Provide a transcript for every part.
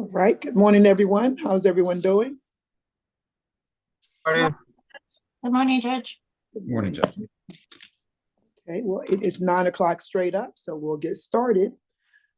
All right, good morning, everyone. How's everyone doing? Good morning, Judge. Good morning, Judge. Okay, well, it is 9 o'clock straight up, so we'll get started.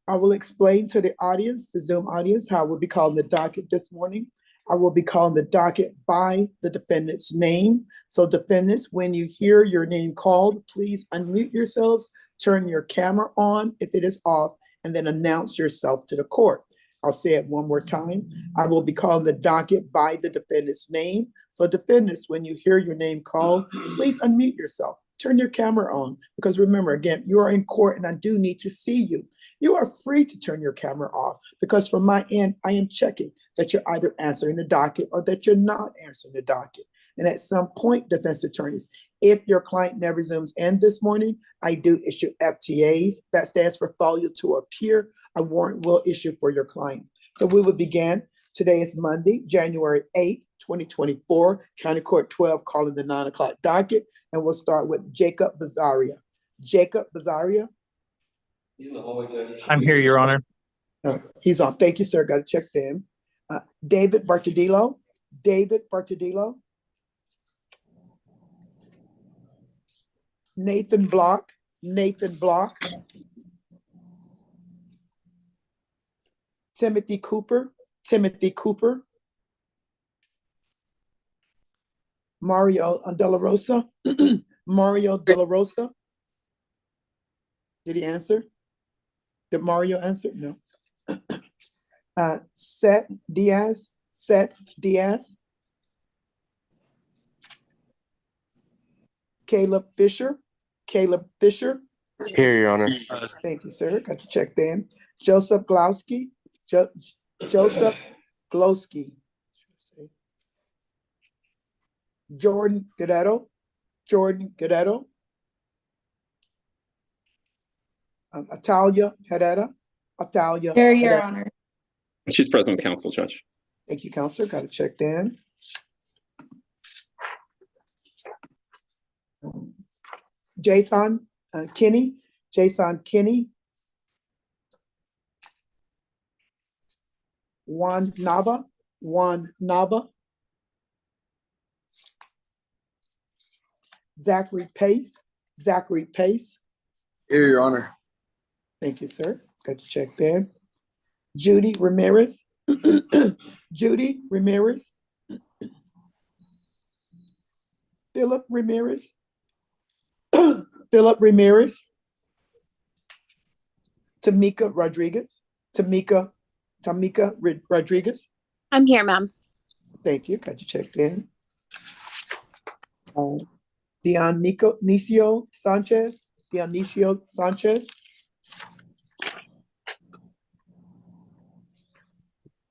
I will explain to the audience, the Zoom audience, how we'll be calling the docket this morning. I will be calling the docket by the defendant's name. So defendants, when you hear your name called, please unmute yourselves, turn your camera on if it is off, and then announce yourself to the court. I'll say it one more time. I will be calling the docket by the defendant's name. So defendants, when you hear your name called, please unmute yourself, turn your camera on, because remember, again, you are in court and I do need to see you. You are free to turn your camera off because from my end, I am checking that you're either answering the docket or that you're not answering the docket. And at some point, defense attorneys, if your client never zooms in this morning, I do issue FTAs. That stands for failure to appear. A warrant will issue for your client. So we will begin. Today is Monday, January 8th, 2024, County Court 12 calling the 9 o'clock docket. And we'll start with Jacob Bazaria. Jacob Bazaria. I'm here, Your Honor. He's on. Thank you, sir. Got to check them. David Bartadillo. David Bartadillo. Nathan Block. Nathan Block. Timothy Cooper. Timothy Cooper. Mario De La Rosa. Mario De La Rosa. Did he answer? Did Mario answer? No. Seth Diaz. Seth Diaz. Caleb Fisher. Caleb Fisher. Here, Your Honor. Thank you, sir. Got to check them. Joseph Glowski. Joseph Glowski. Jordan Guerrero. Jordan Guerrero. Atalia Herrera. Atalia Here, Herrera. Your Honor. She's present with counsel, Judge. Thank you, counselor. Got to check them. Jason Kinney. Jason Kinney. Juan Nava. Juan Nava. Zachary Pace. Zachary Pace. Here, Your Honor. Thank you, sir. Got to check there. Judy Ramirez. Judy Ramirez. Philip Ramirez. Philip Ramirez. Tamika Rodriguez. Tamika Rodriguez. I'm here, ma'am. Thank you. Got you checked in. Dionisio Sanchez. Dionisio Sanchez.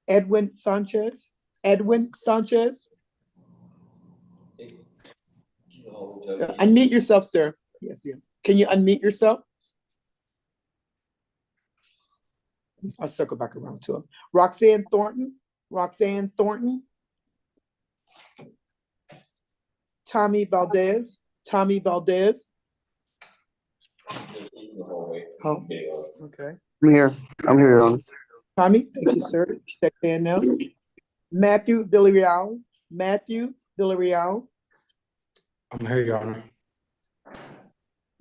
Edwin Sanchez. Edwin Sanchez. Unmute yourself, sir. Yes, yeah. Can you unmute yourself? I'll circle back around to him. Roxanne Thornton. Roxanne Thornton. Tommy Valdez. Tommy Valdez. Oh, okay. I'm here. I'm here, Your Honor. Tommy, thank you, sir. Check in now. Matthew Villarreal. Matthew Villarreal. I'm here, Your Honor.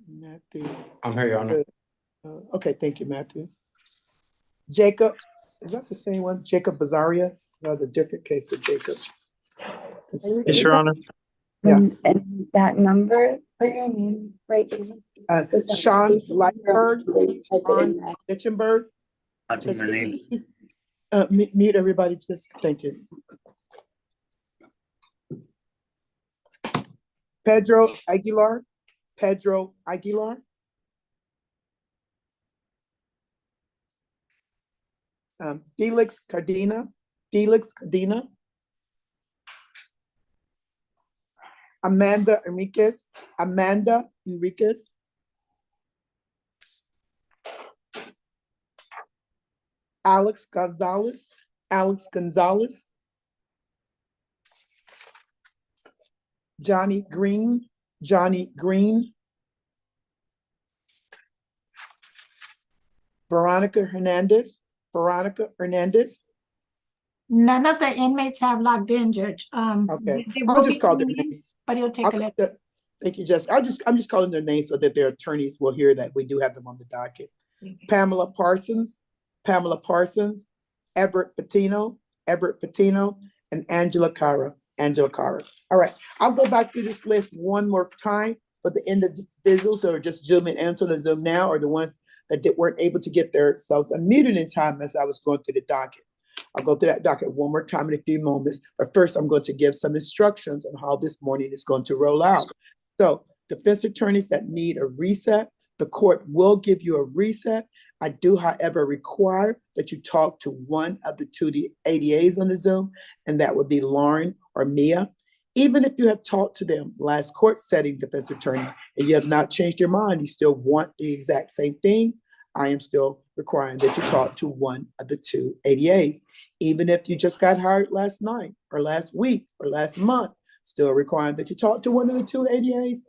Matthew. I'm here, Your Honor. Okay, thank you, Matthew. Jacob, is that the same one? Jacob Bazaria? That's a different case for Jacob. Yes, Your Honor. Yeah. And that number, put your name right there. Sean Lightberg. Sean Litchenberg. Mute everybody, just thank you. Pedro Aguilar. Pedro Aguilar. Felix Cardina. Felix Cardina. Amanda Enriquez. Amanda Enriquez. Alex Gonzalez. Alex Gonzalez. Johnny Green. Johnny Green. Veronica Hernandez. Veronica Hernandez. None of the inmates have logged in, Judge. Okay, they I'll will just be call their coming in, names. but it'll I'll take a call little. the- Thank you, Jess. I'm just calling their names so that their attorneys will hear that we do have them on the docket. Pamela Parsons, Everett Patino, and Angela Cara. All right, I'll go back through this list one more time for the individuals that are just zooming into the Zoom now, or the ones that weren't able to get themselves unmuted in time as I was going through the docket. I'll go through that docket one more time in a few moments, but first I'm going to give some instructions on how this morning is going to roll out. So defense attorneys that need a reset, the court will give you a reset. I do, however, require that you talk to one of the two ADAs on the Zoom, and that would be Lauren or Mia. Even if you have talked to them last court setting, defense attorney, and you have not changed your mind, you still want the exact same thing, I am still requiring that you talk to one of the two ADAs. Even if you just got hired last night or last week or last month, still requiring that you talk to one of the two ADAs.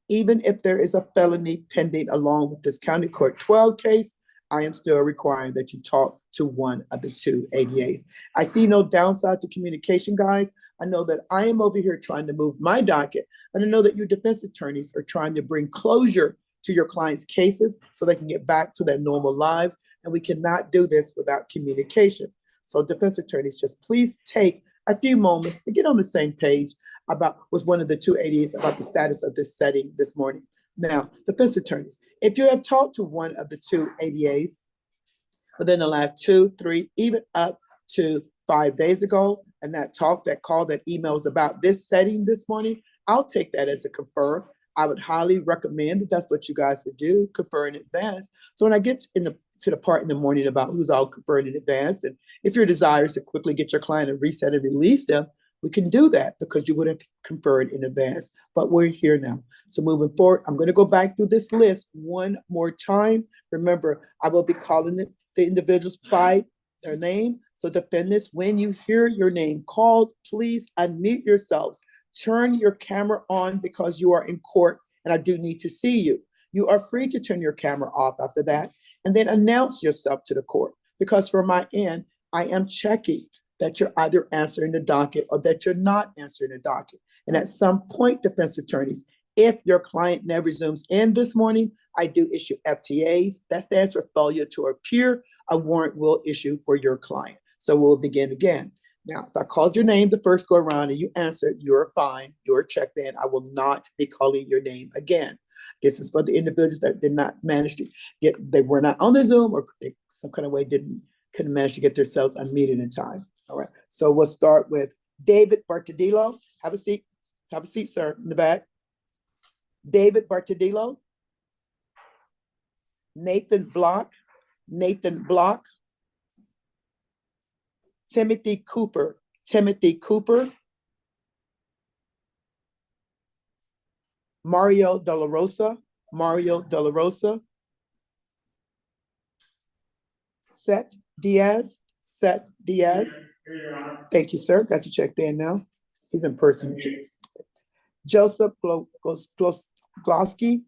Even if there is a felony pending along with this County Court 12 case, I am still requiring that you talk to one of the two ADAs. I see no downside to communication, guys. I know that I am over here trying to move my docket, and I know that your defense attorneys are trying to bring closure to your clients' cases so they can get back to their normal lives, and we cannot do this without communication. So defense attorneys, just please take a few moments to get on the same page with one of the two ADAs about the status of this setting this morning. Now, defense attorneys, if you have talked to one of the two ADAs within the last 2, 3, even up to 5 days ago, and that call, that email was about this setting this morning, I'll take that as a confirm. I would highly recommend that that's what you guys would do, confer in advance. So when I get to the part in the morning about who's all conferred in advance, and if your desire is to quickly get your client and reset and release them, we can do that because you would have conferred in advance, but we're here now. So moving forward, I'm going to go back through this list one more time. Remember, I will be calling the individuals by their name. So defendants, when you hear your name called, please unmute yourselves. Turn your camera on because you are in court and I do need to see you. You are free to turn your camera off after that and then announce yourself to the court, because from my end, I am checking that you're either answering the docket or that you're not answering the docket. And at some point, defense attorneys, if your client never zooms in this morning, I do issue FTAs. That stands for failure to appear. A warrant will issue for your client. So we'll begin again. Now, if I called your name the first go around and you answered, you're fine, you're checked in. I will not be calling your name again. This is for the individuals that did not manage to they were not on the Zoom or they, some kind of way couldn't manage to get themselves unmuted in time. All right, so we'll start with David Bartadillo. Have a seat, sir, in the back. David Bartadillo. Nathan Block. Timothy Cooper. Mario De La Rosa. Seth Diaz. Thank you, sir. Got you checked in now. He's in person. Joseph Glosky.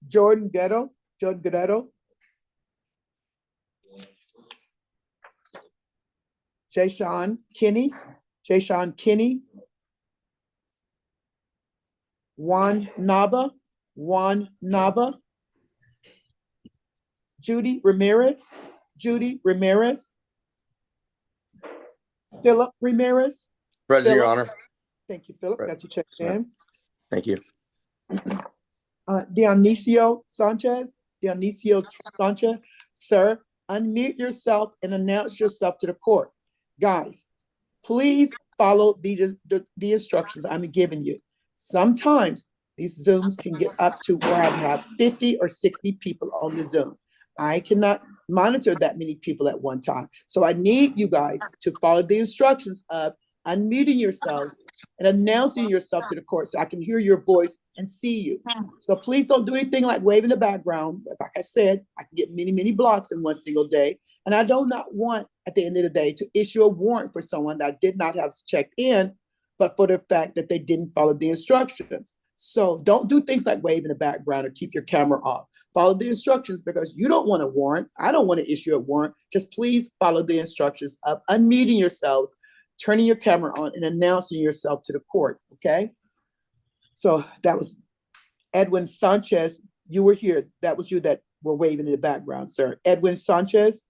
Jordan Guerrero. Jayshawn Kinney. Juan Nava. Judy Ramirez. Philip Ramirez. Present, Your Honor. Thank you, Philip. Got you checked in. Thank you. Dionisio Sanchez. Sir, unmute yourself and announce yourself to the court. Guys, please follow the instructions I'm giving you. Sometimes these Zooms can get up to where I have 50 or 60 people on the Zoom. I cannot monitor that many people at one time. So I need you guys to follow the instructions of unmuting yourselves and announcing yourself to the court so I can hear your voice and see you. So please don't do anything like wave in the background. Like I said, I can get many, many blocks in one single day. And I do not want, at the end of the day, to issue a warrant for someone that did not have checked in, but for the fact that they didn't follow the instructions. So don't do things like wave in the background or keep your camera off. Follow the instructions because you don't want a warrant. I don't want to issue a warrant. Just please follow the instructions of unmuting yourselves, turning your camera on, and announcing yourself to the court, okay? So that was Edwin Sanchez. You were here. That was you that were waving in the background, sir. Edwin Sanchez?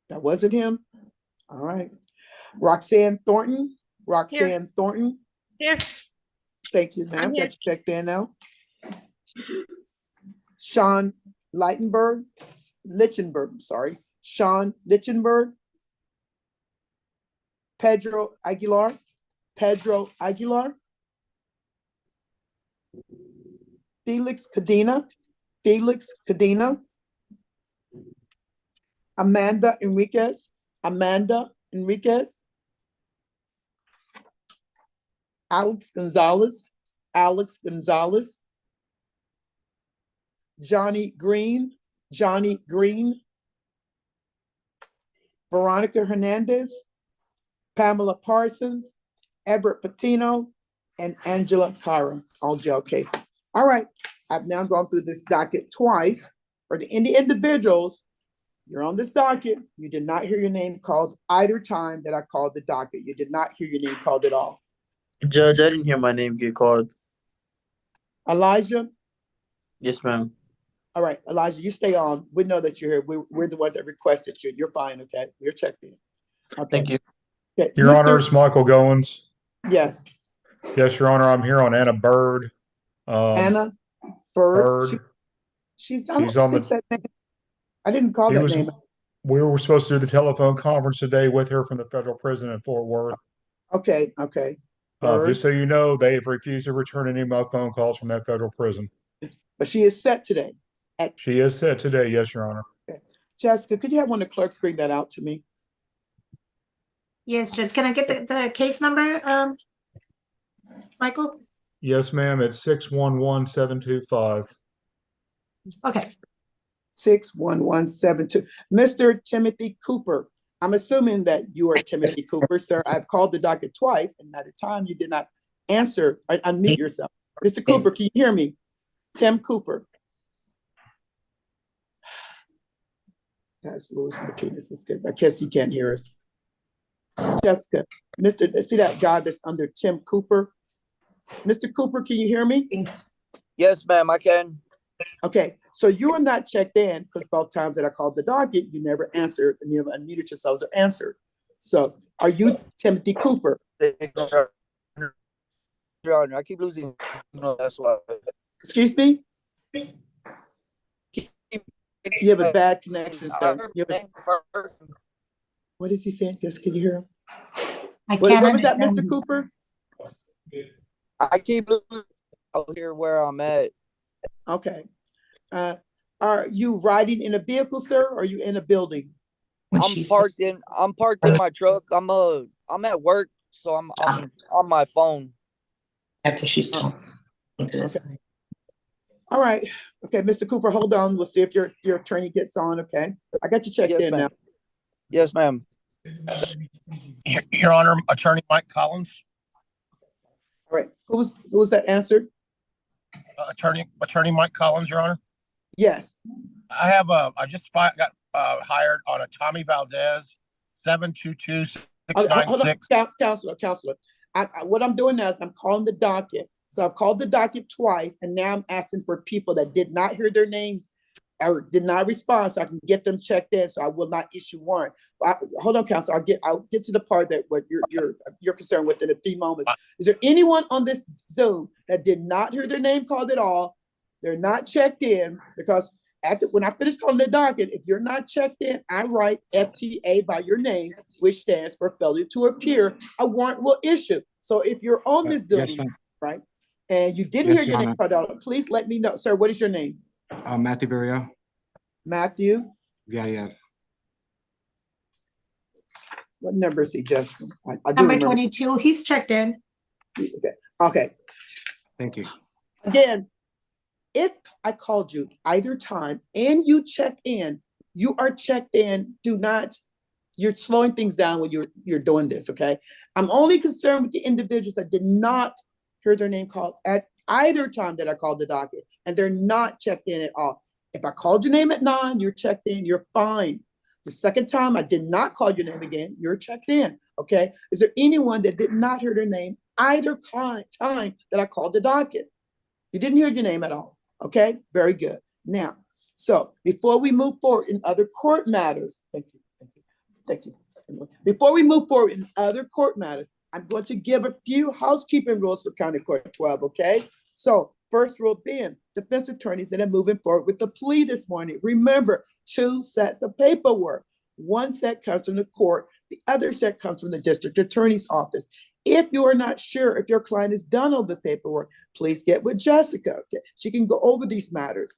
That wasn't him? All right. Roxanne Thornton? Roxanne Thornton? Here. Thank you, ma'am. I'm here. Got you checked in now. Sean Lichenberg? Sorry. Sean Lichenberg? Pedro Aguilar? Pedro Aguilar? Felix Cadena? Felix Cadena? Amanda Enriquez? Amanda Enriquez? Alex Gonzalez? Alex Gonzalez? Johnny Green? Johnny Green? Veronica Hernandez? Pamela Parsons? Everett Patino? And Angela Cara, all jail cases. All right, I've now gone through this docket twice. For the individuals, you're on this docket. You did not hear your name called either time that I called the docket. You did not hear your name called at all. Judge, I didn't hear my name get called. Elijah? Yes, ma'am. All right, Elijah, you stay on. We know that you're here. We're the ones that requested you. You're fine, okay? You're checked in. Okay. Thank you. Okay. Your Mr. Honor, it's Michael Goins. Yes, Yes, Your Honor, I'm here on Anna Bird. Anna Bird. Bird. She's She's on the- that name. I didn't call He that was, name. we were supposed to do the telephone conference today with her from the federal prison in Fort Worth. Okay. Bird. Just so you know, they have refused to return any of my phone calls from that federal prison. But she is set today. She is set today, yes, Your Honor. Jessica, could you have one of the clerks bring that out to me? Yes, Judge. Can I get the case number, Michael? Yes, ma'am, it's 611725. Okay. 61172. Mr. Timothy Cooper. I'm assuming that you are Timothy Cooper, sir. I've called the docket twice, and at the time you did not answer or unmute yourself. Mr. Cooper, can you hear me? Tim Cooper. That's Louis Martinez. I guess you can't hear us. Jessica, see that guy that's under Tim Cooper? Mr. Cooper, can you hear me? Yes, ma'am, I can. Okay, so you are not checked in because both times that I called the docket, you never answered and you never unmuted yourselves or answered. So are you Timothy Cooper? Your Honor, I keep losing. No, that's why. Excuse me? You have a bad connection, sir. What is he saying? Just can you hear him? What was that, Mr. Cooper? I keep losing out here where I'm at. Okay. Are you riding in a vehicle, sir, or are you in a building? I'm parked in my truck. I'm at work, so I'm on my phone. After she's done. Okay. All right. Okay, Mr. Cooper, hold on. We'll see if your attorney gets on, okay? I got you checked in now. Yes, ma'am. Your Honor, Attorney Mike Collins. All right. Who was that answered? Attorney Mike Collins, Your Honor. Yes. I just got hired on a Tommy Valdez 722-696. Counselor. What I'm doing now is I'm calling the docket. So I've called the docket twice, and now I'm asking for people that did not hear their names or did not respond, so I can get them checked in. So I will not issue warrant. Hold on, Counselor. I'll get to the part that what you're concerned with in a few moments. Is there anyone on this Zoom that did not hear their name called at all? They're not checked in because when I finish calling the docket, if you're not checked in, I write FTA by your name, which stands for failure to appear. A warrant will issue. So if you're on this Zoom, right, and you didn't hear your name called out, please let me know. Sir, what is your name? Matthew Barrio. Matthew? Yeah. What number is he, Justin? I do Number remember. 22, he's checked in. Okay. Thank you. Again, if I called you either time and you checked in, you are checked in. You're slowing things down when you're doing this, okay? I'm only concerned with the individuals that did not heard their name called at either time that I called the docket, and they're not checked in at all. If I called your name at 9, you're checked in, you're fine. The second time I did not call your name again, you're checked in, okay? Is there anyone that did not hear their name either time that I called the docket? You didn't hear your name at all, okay? Very good. Now, so before we move forward in other court matters, thank you. Before we move forward in other court matters, I'm going to give a few housekeeping rules for County Court 12, okay? So first rule being, defense attorneys that are moving forward with the plea this morning, remember 2 sets of paperwork. One set comes from the court, the other set comes from the district attorney's office. If you are not sure if your client is done all the paperwork, please get with Jessica, okay? She can go over these matters.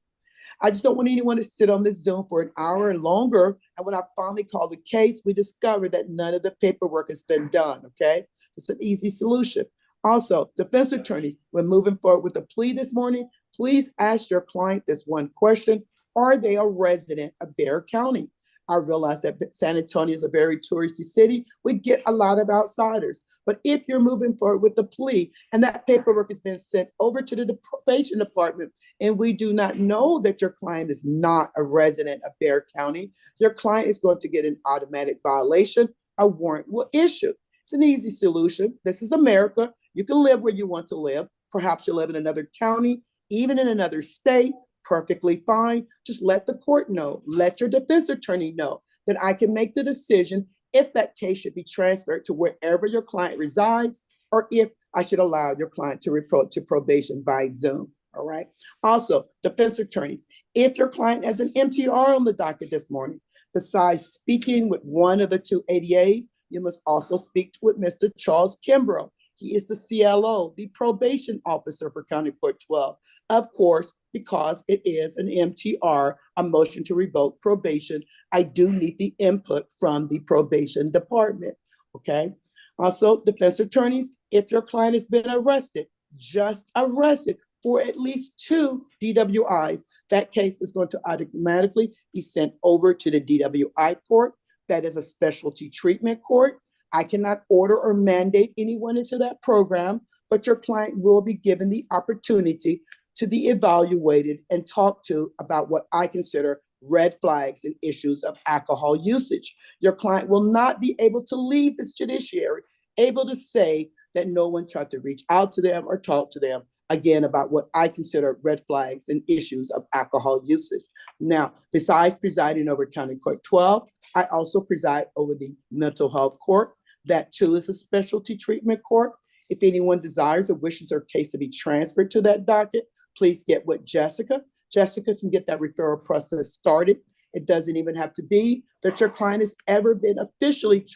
I just don't want anyone to sit on this Zoom for an hour and longer. And when I finally call the case, we discovered that none of the paperwork has been done, okay? It's an easy solution. Also, defense attorneys, when moving forward with the plea this morning, please ask your client this one question: are they a resident of Bexar County? I realize that San Antonio is a very touristy city. We get a lot of outsiders. But if you're moving forward with the plea and that paperwork has been sent over to the probation department and we do not know that your client is not a resident of Bexar County, your client is going to get an automatic violation. A warrant will issue. It's an easy solution. This is America. You can live where you want to live. Perhaps you live in another county, even in another state, perfectly fine. Just let the court know, let your defense attorney know that I can make the decision if that case should be transferred to wherever your client resides, or if I should allow your client to report to probation by Zoom, all right? Also, defense attorneys, if your client has an MTR on the docket this morning, besides speaking with one of the 2 ADAs, you must also speak with Mr. Charles Kimbrough. He is the CLO, the probation officer for County Court 12. Of course, because it is an MTR, a motion to revoke probation, I do need the input from the probation department, okay? Also, defense attorneys, if your client has been arrested, just arrested for at least 2 DWIs, that case is going to automatically be sent over to the DWI court. That is a specialty treatment court. I cannot order or mandate anyone into that program, but your client will be given the opportunity to be evaluated and talked to about what I consider red flags and issues of alcohol usage. Your client will not be able to leave this judiciary able to say that no one tried to reach out to them or talk to them, again, about what I consider red flags and issues of alcohol usage. Now, besides presiding over County Court 12, I also preside over the mental health court. That too is a specialty treatment court. If anyone desires or wishes their case to be transferred to that docket, please get with Jessica. Jessica can get that referral process started. It doesn't even have to be that your client has ever been officially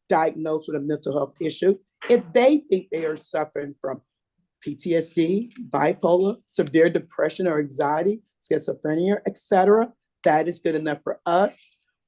diagnosed with a mental health issue. If they think they are suffering from PTSD, bipolar, severe depression or anxiety, schizophrenia, etc., that is good enough for us.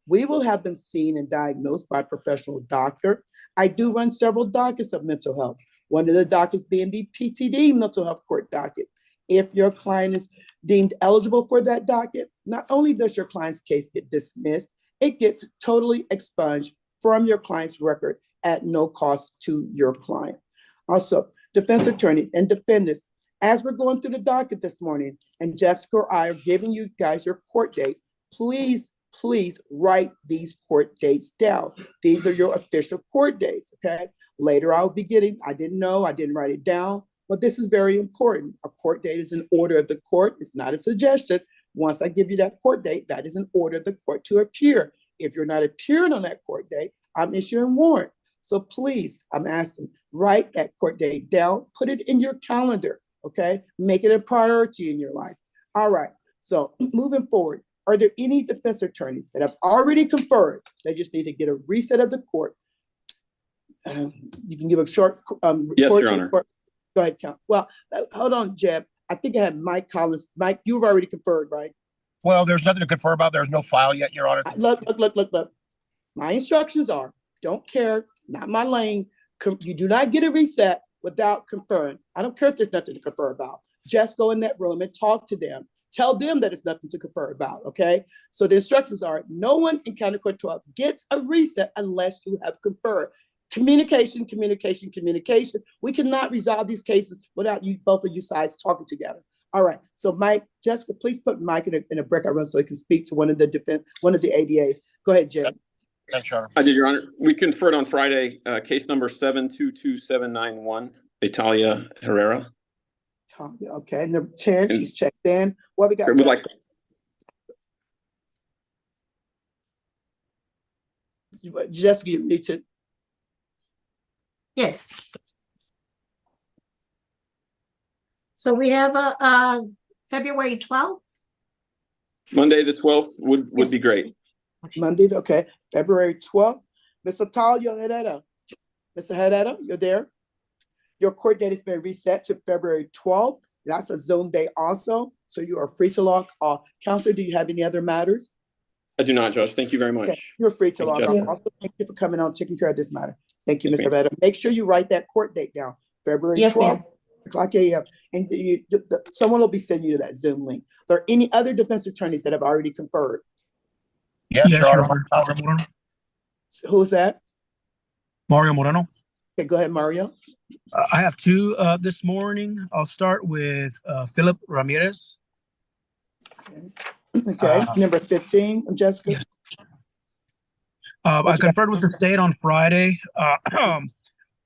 We will have them seen and diagnosed by a professional doctor. I do run several dockets of mental health. One of the dockets being the PTD mental health court docket. If your client is deemed eligible for that docket, not only does your client's case get dismissed, it gets totally expunged from your client's record at no cost to your client. Also, defense attorneys and defendants, as we're going through the docket this morning, and Jessica or I are giving you guys your court dates, please write these court dates down. These are your official court dates, okay? Later I'll be getting, I didn't write it down, but this is very important. A court date is an order of the court. It's not a suggestion. Once I give you that court date, that is an order of the court to appear. If you're not appearing on that court date, I'm issuing warrant. So please, I'm asking, write that court date down, put it in your calendar, okay? Make it a priority in your life. All right, so moving forward, are there any defense attorneys that have already conferred? They just need to get a reset of the court. You can give a short Yes, report. Your Honor. Go ahead, Count. Well, hold on, Jeb. I think I had Mike Collins. Mike, you've already conferred, right? Well, there's nothing to confer about. There's no file yet, Your Honor. Look. My instructions are, don't care, not my lane. You do not get a reset without conferring. I don't care if there's nothing to confer about. Just go in that room and talk to them. Tell them that it's nothing to confer about, okay? So the instructions are, no one in County Court 12 gets a reset unless you have conferred. Communication, communication, communication. We cannot resolve these cases without you, both of you sides talking together. All right, so Mike, Jessica, please put Mike in a breakout room so he can speak to one of the ADAs. Go ahead, Jay. Thanks, Your Honor. I did, Your Honor. We conferred on Friday, case number 722791, Italia Herrera. Okay, number 10, she's checked in. What we got? Would like, Jessica, you need to. Yes. So we have February 12th. Monday, the 12th would be great. Monday, okay, February 12th. Mr. Talia Herrera. Mr. Herrera, you're there? Your court date has been reset to February 12th. That's a Zoom day also, so you are free to log off. Counselor, do you have any other matters? I do not, Judge. Thank you very much. Okay, you're free to Thank log you, off. Jessica. Also, thank you for coming on, taking care of this matter. Thank you, Yes, Mr. ma'am. Herrera. Make sure you write that court date down, February Yes, 12th. ma'am. O'clock a.m. And someone will be sending you that Zoom link. Are there any other defense attorneys that have already conferred? Yes, Yes, Your Your Honor. Honor. Mario Moreno. Who's that? Mario Moreno. Okay, go ahead, Mario. I have two this morning. I'll start with Philip Ramirez. Okay, number 15, Jessica. Yes. I conferred with the state on Friday.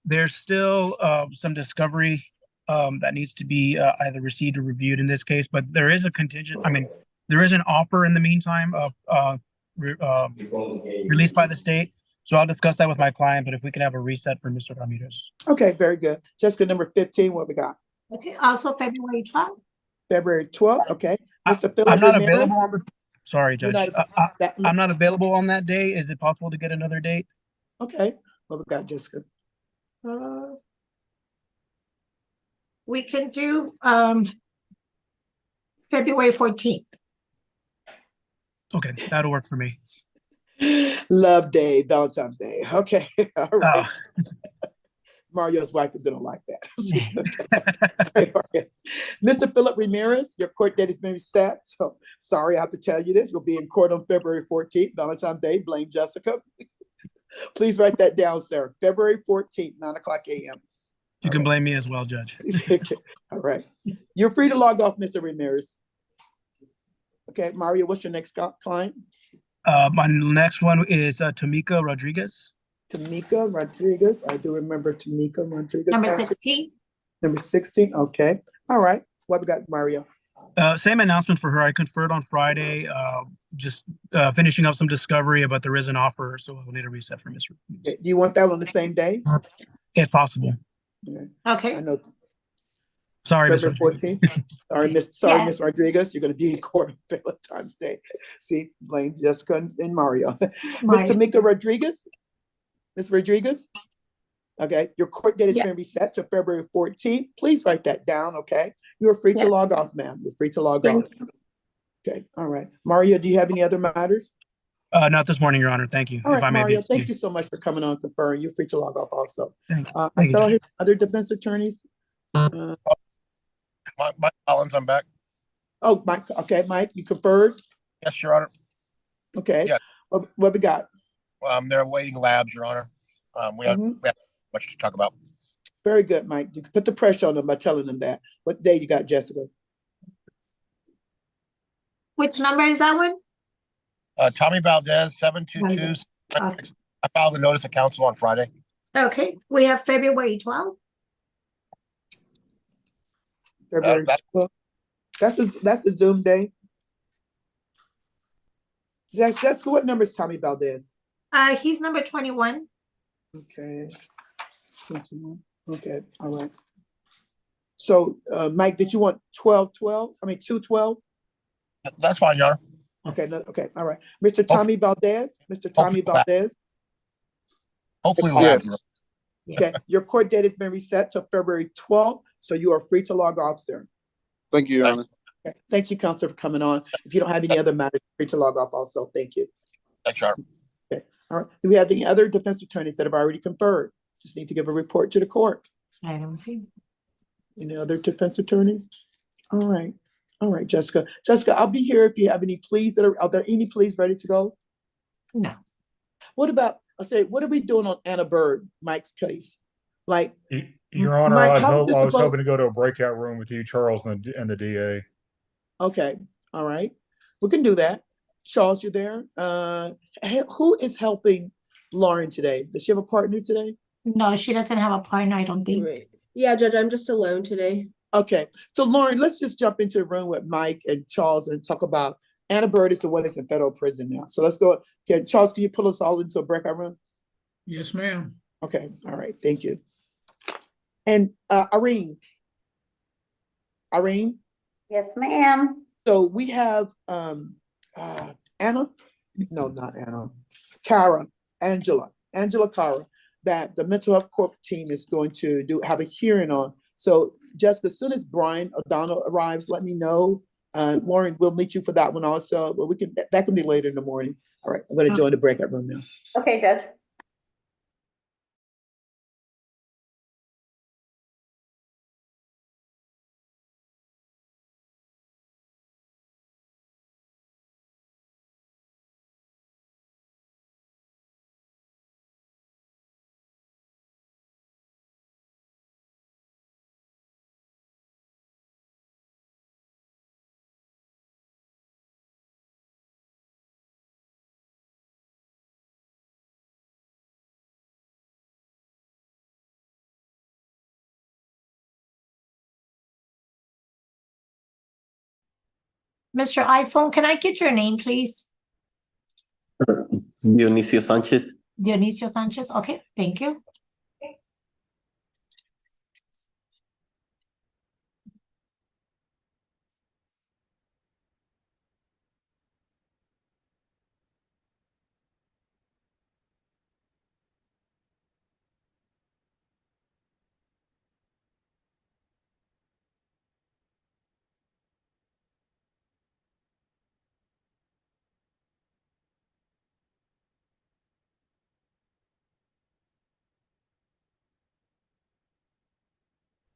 There's still some discovery that needs to be either received or reviewed in this case, but there is a contingent. I mean, there is an offer in the meantime of released by the state. So I'll discuss that with my client, but if we can have a reset for Mr. Ramirez. Okay, very good. Jessica, number 15, what we got? Okay, also February 12th. February 12th, okay. Mr. Philip I'm not Ramirez. available on the, sorry, You're Judge. not- I'm not available on that day. Is it possible to get another date? Okay, what we got, Jessica? We can do February 14th. Okay, that'll work for me. Love Day, Valentine's Day. Okay, all right. Oh. Mario's wife is gonna like that. Mr. Philip Ramirez, your court date has been reset. So sorry I have to tell you this. You'll be in court on February 14th, Valentine's Day. Blame Jessica. Please write that down, sir. February 14th, 9:00 a.m. You can blame me as well, Judge. All right. You're free to log off, Mr. Ramirez. Okay, Mario, what's your next client? My next one is Tamika Rodriguez. Tamika Rodriguez. I do remember Tamika Rodriguez. Number 16. Number 16. Okay. All right. What we got, Mario? Same announcement for her. I conferred on Friday, just finishing up some discovery, but there is an offer, so we'll need a reset for Ms. Okay. Do you want that on the same day? If possible. Yeah. Okay. I know. Sorry, Ms. February Rodriguez. 14th. Sorry, Miss Rodriguez. You're going to be in court on Valentine's Day. See, blame Jessica and Mario. Miss Tamika Rodriguez. Miss Rodriguez. Okay, your court date has been reset to February 14th. Please write that down, okay? You are free to log off, ma'am. You're free to log off. Okay, all right. Mario, do you have any other matters? Not this morning, Your Honor. Thank you. All right, Mario, be thank you so much for coming on conferring. You're free to log off also. Thank I you, thought I Judge. heard other defense attorneys. Mike Collins, I'm back. Oh, Mike, okay, Mike, you conferred? Yes, Your Honor. Okay. Yeah. What we got? They're awaiting labs, Your Honor. We have much to talk about. Very good, Mike. You can put the pressure on them by telling them that. What day you got, Jessica? Which number is that one? Tommy Valdez, 722. Okay. I filed a notice of counsel on Friday. Okay, we have February 12th. February 12th. That's a Zoom day. Jessica, what number is Tommy Valdez? He's number 21. Okay. 21. Okay, all right. So, Mike, did you want 12-12? I mean, 2-12? That's fine, Your Honor. Okay, no, okay, all right. Mr. Tommy Valdez, Mr. Tommy Valdez. Hopefully labs. Okay, your court date has been reset to February 12th, so you are free to log off, sir. Thank you, Your Honor. Okay. Thank you, Counselor, for coming on. If you don't have any other matters, free to log off also. Thank you. Thanks, Your Honor. Okay, all right. Do we have any other defense attorneys that have already conferred? Just need to give a report to the court. I don't see. Any other defense attorneys? All right. All right, Jessica. Jessica, I'll be here if you have any pleas are there any pleas ready to go? No. What about I said, what are we doing on Anna Bird, Mike's case? Like, Your Honor, Mike, I how is this was supposed? hoping to go to a breakout room with you, Charles, and the DA. Okay, all right, we can do that. Charles, you there? Who is helping Lauren today? Does she have a partner today? No, she doesn't have a partner, I don't think. Right. Yeah, Judge, I'm just alone today. Okay, so Lauren, let's just jump into the room with Mike and Charles and talk about Anna Bird is the one that's in federal prison now. So let's go. Charles, can you pull us all into a breakout room? Yes, ma'am. Okay, all right, thank you. And Irene. Yes, ma'am. So we have Anna, no, not Anna, Angela Cara, that the mental health corp team is going to have a hearing on. So Jessica, as soon as Brian O'Donnell arrives, let me know. Lauren, we'll meet you for that one also, but that can be later in the morning. All right, I'm going to join the breakout room now. Okay, Judge. Mr. iPhone, can I get your name, please? Dionisio Sanchez. Dionisio Sanchez. Okay, thank you.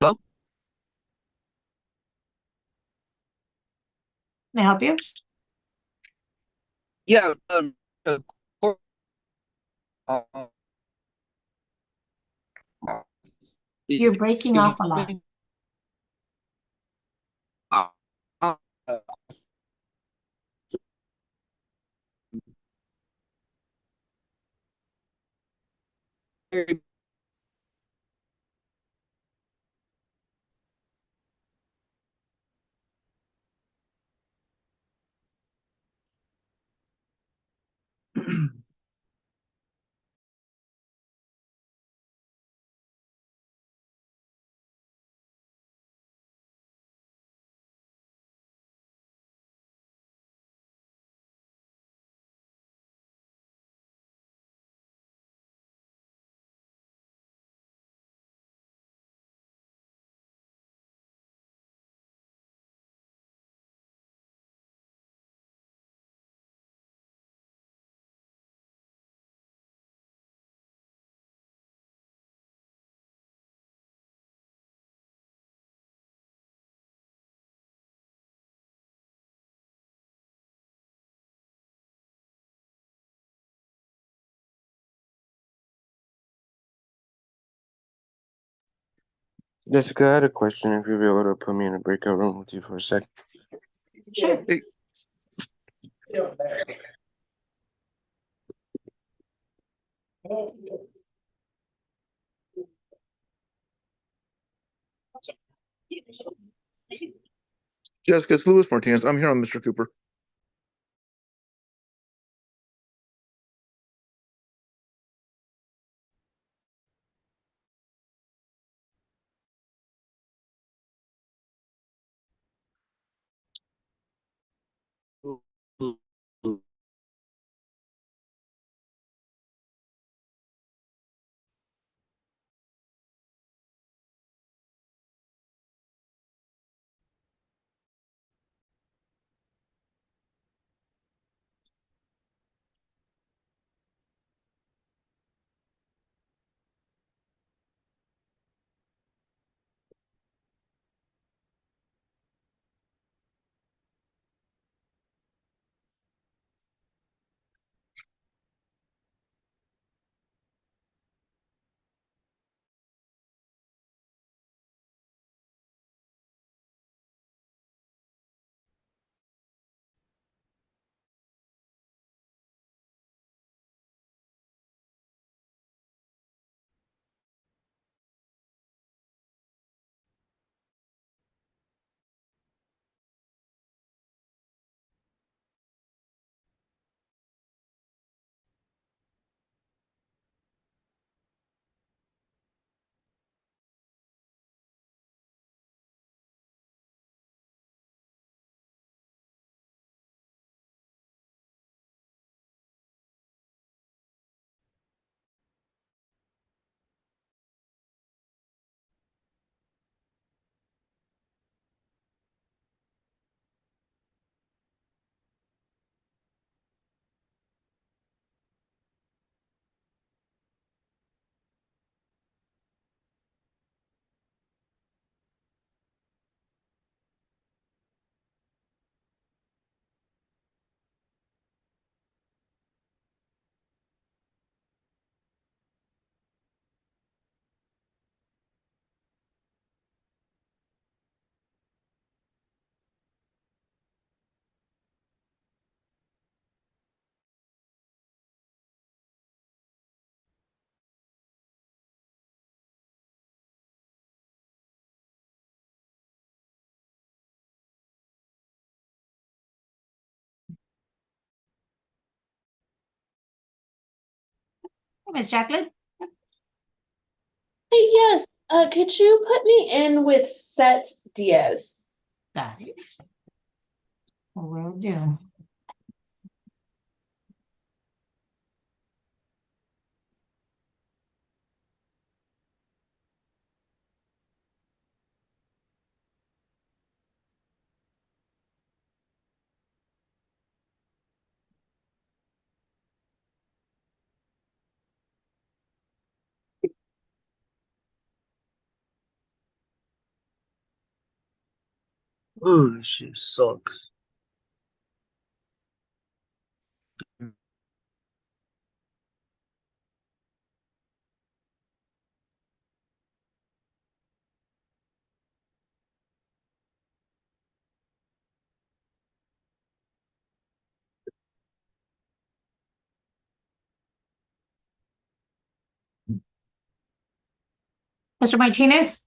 Hello? Can I help you? Yeah. You're breaking off a lot. Jessica, I had a question. If you'll be able to put me in a breakout room with you for a sec. Sure. Hey. Jessica, it's Luis Martinez. I'm here on Mr. Cooper. Ms. Jacqueline? Hey, yes, could you put me in with Set Diaz? Got it. Will do. Oh, this shit sucks. Mr. Martinez?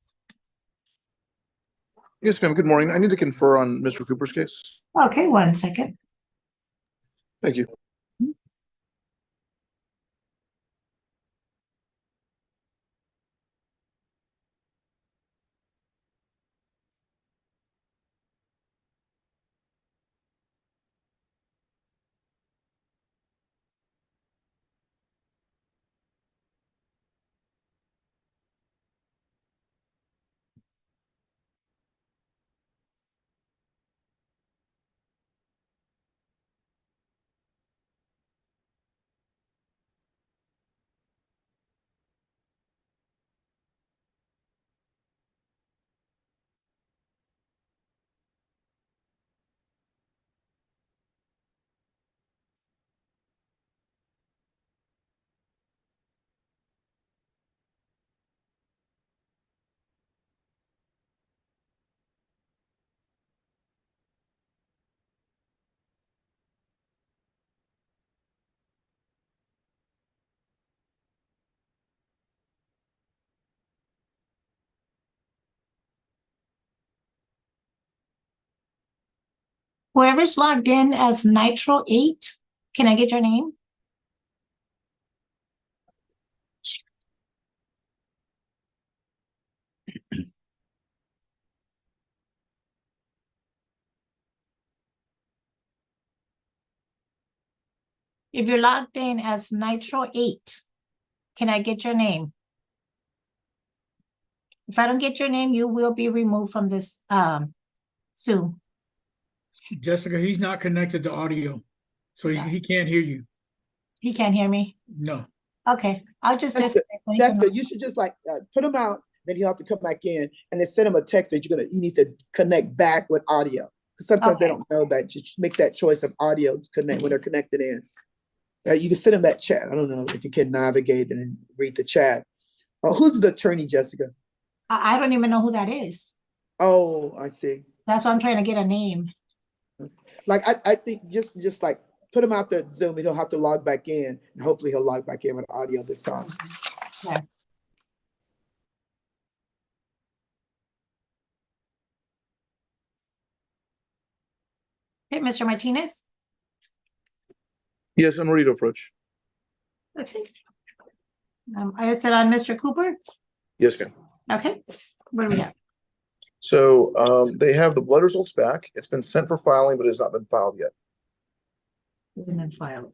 Yes, ma'am. Good morning. I need to confer on Mr. Cooper's case. Okay, 1 second. Thank you. Whoever's logged in as Nitro 8, can I get your name? If you're logged in as Nitro 8, can I get your name? If I don't get your name, you will be removed from this Zoom. Jessica, he's not connected to audio, so he can't hear you. He can't hear me? No. Okay, I'll just Jessica, disconnect when he comes Jessica, you should just like put him out, then he'll have to come back in, and then send him a text that he needs to connect back with audio. Sometimes they don't know that. Just make that choice of audio to connect when they're connected in. You can send him that chat. I don't know if you can navigate and read the chat. Who's the attorney, Jessica? I don't even know who that is. Oh, I see. That's why I'm trying to get a name. Like I think just like put him out there at Zoom and he'll have to log back in, and hopefully he'll log back in with audio this time. Yeah. Okay, Mr. Martinez? Yes, I'm ready to approach. Okay. I said on Mr. Cooper? Yes, ma'am. Okay, what do we have? So they have the blood results back. It's been sent for filing, but it has not been filed yet. Isn't it filed?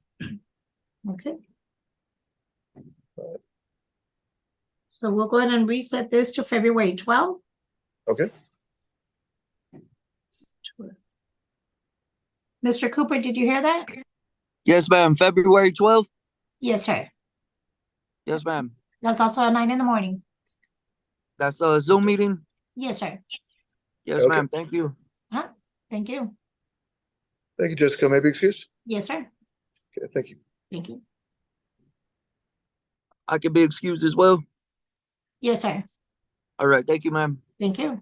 Okay. So we'll go ahead and reset this to February 12th. Okay. Mr. Cooper, did you hear that? Yes, ma'am. February 12th? Yes, sir. Yes, ma'am. That's also at 9 in the morning. That's a Zoom meeting? Yes, sir. Yes, Okay. ma'am. Thank you. Huh? Thank you. Thank you, Jessica. May I be excused? Yes, sir. Okay, thank you. Thank you. I can be excused as well? Yes, sir. All right. Thank you, ma'am. Thank you.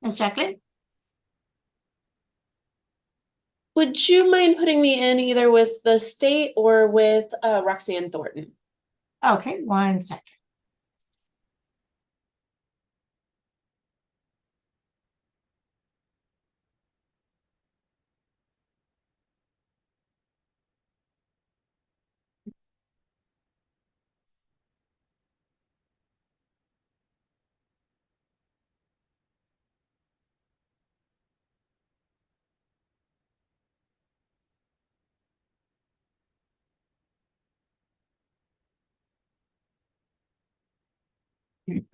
Ms. Jacqueline? Would you mind putting me in either with the state or with Roxanne Thornton? Okay, 1 second. Okay,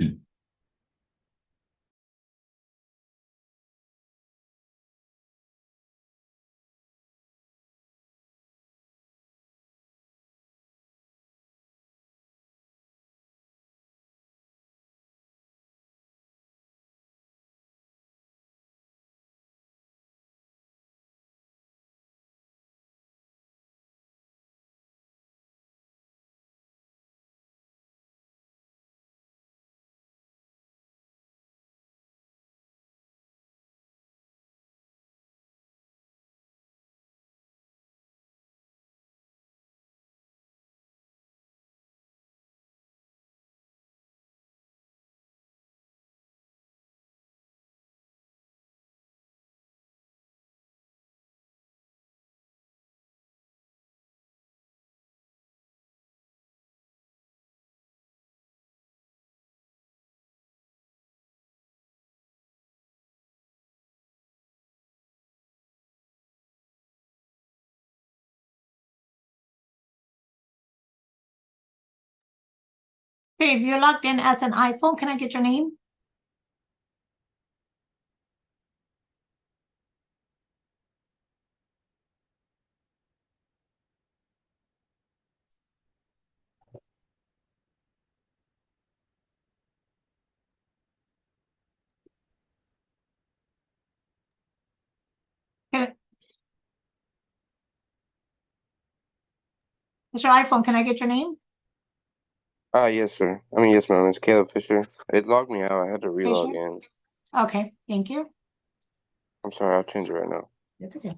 if you're logged in as an iPhone, can I get your name? Okay. It's your iPhone. Can I get your name? Yes, sir. I mean, yes, ma'am. It's Caleb Fisher. It logged me out. I had to relog Fisher? in. Okay, thank you. I'm sorry. I'll change it right now. That's okay.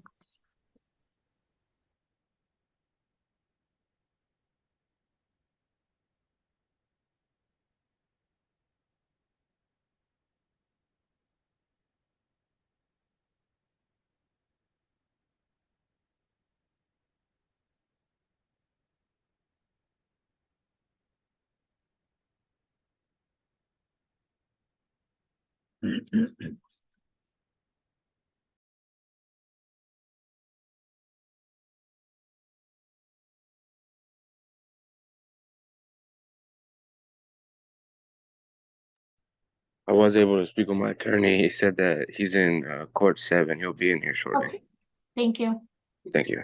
I was able to speak with my attorney. He said that he's in court 7. He'll be in here shortly. Okay, thank you. Thank you.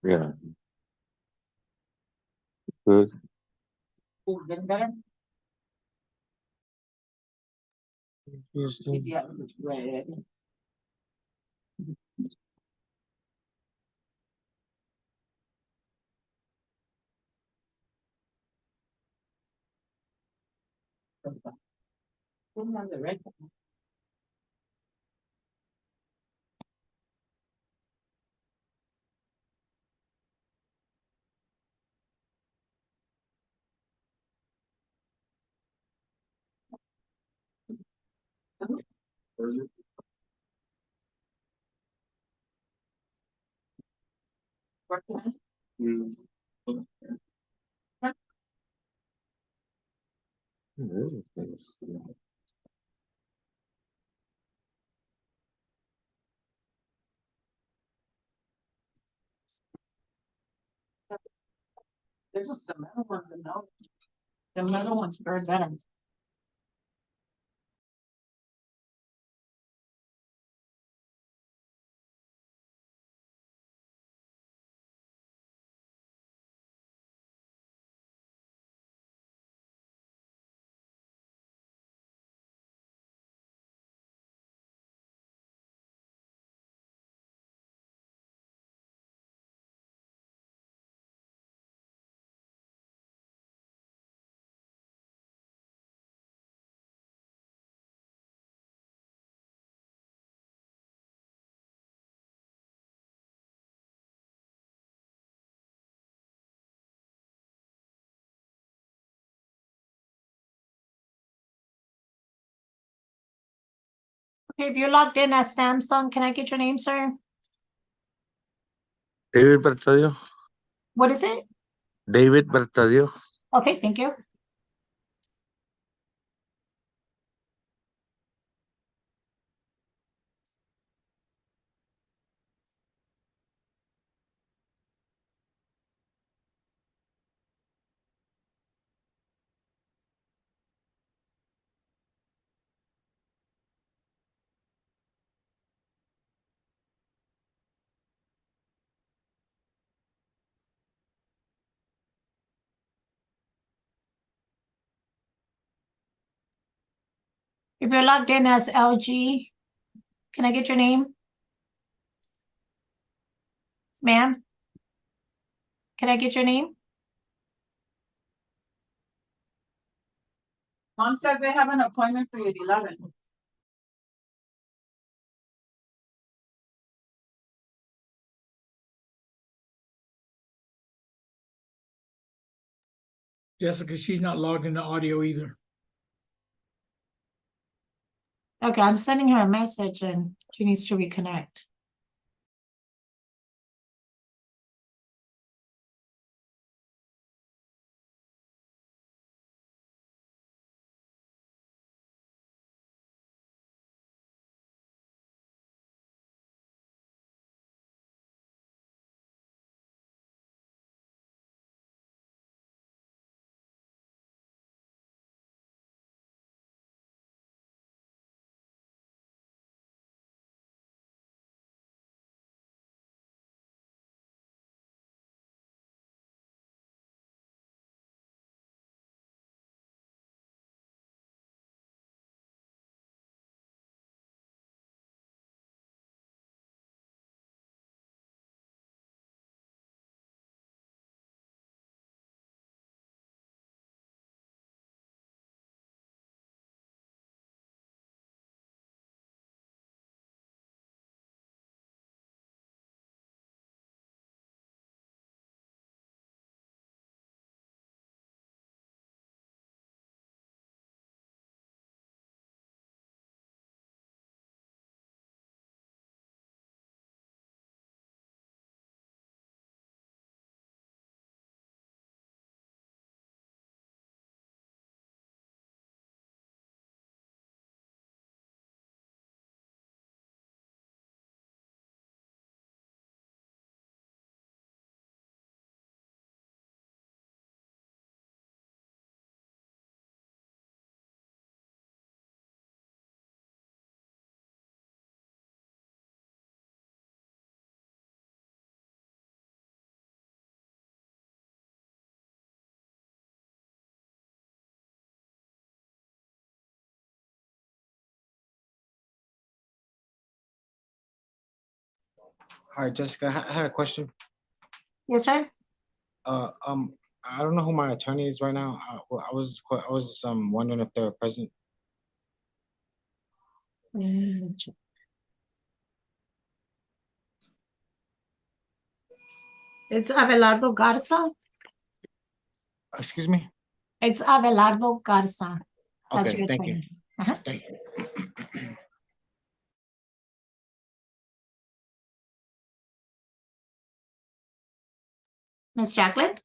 Yeah. Good. There's some other ones in those. The other ones are better. Okay, if you're logged in as Samsung, can I get your name, sir? David Bertadio. What is it? David Bertadio. Okay, thank you. If you're logged in as LG, can I get your name? Ma'am? Can I get your name? Mom said they have an appointment for you at 11. Jessica, she's not logged into audio either. Okay, I'm sending her a message and she needs to reconnect. Hi, Jessica. I had a question. Yes, sir? Uh, um, I don't know who my attorney is right now. I was wondering if they're present. It's Abelardo Garza. Excuse me? It's Abelardo Garza. That's Okay, your thank you. attorney. Uh-huh. Thank you. Miss Jacqueline?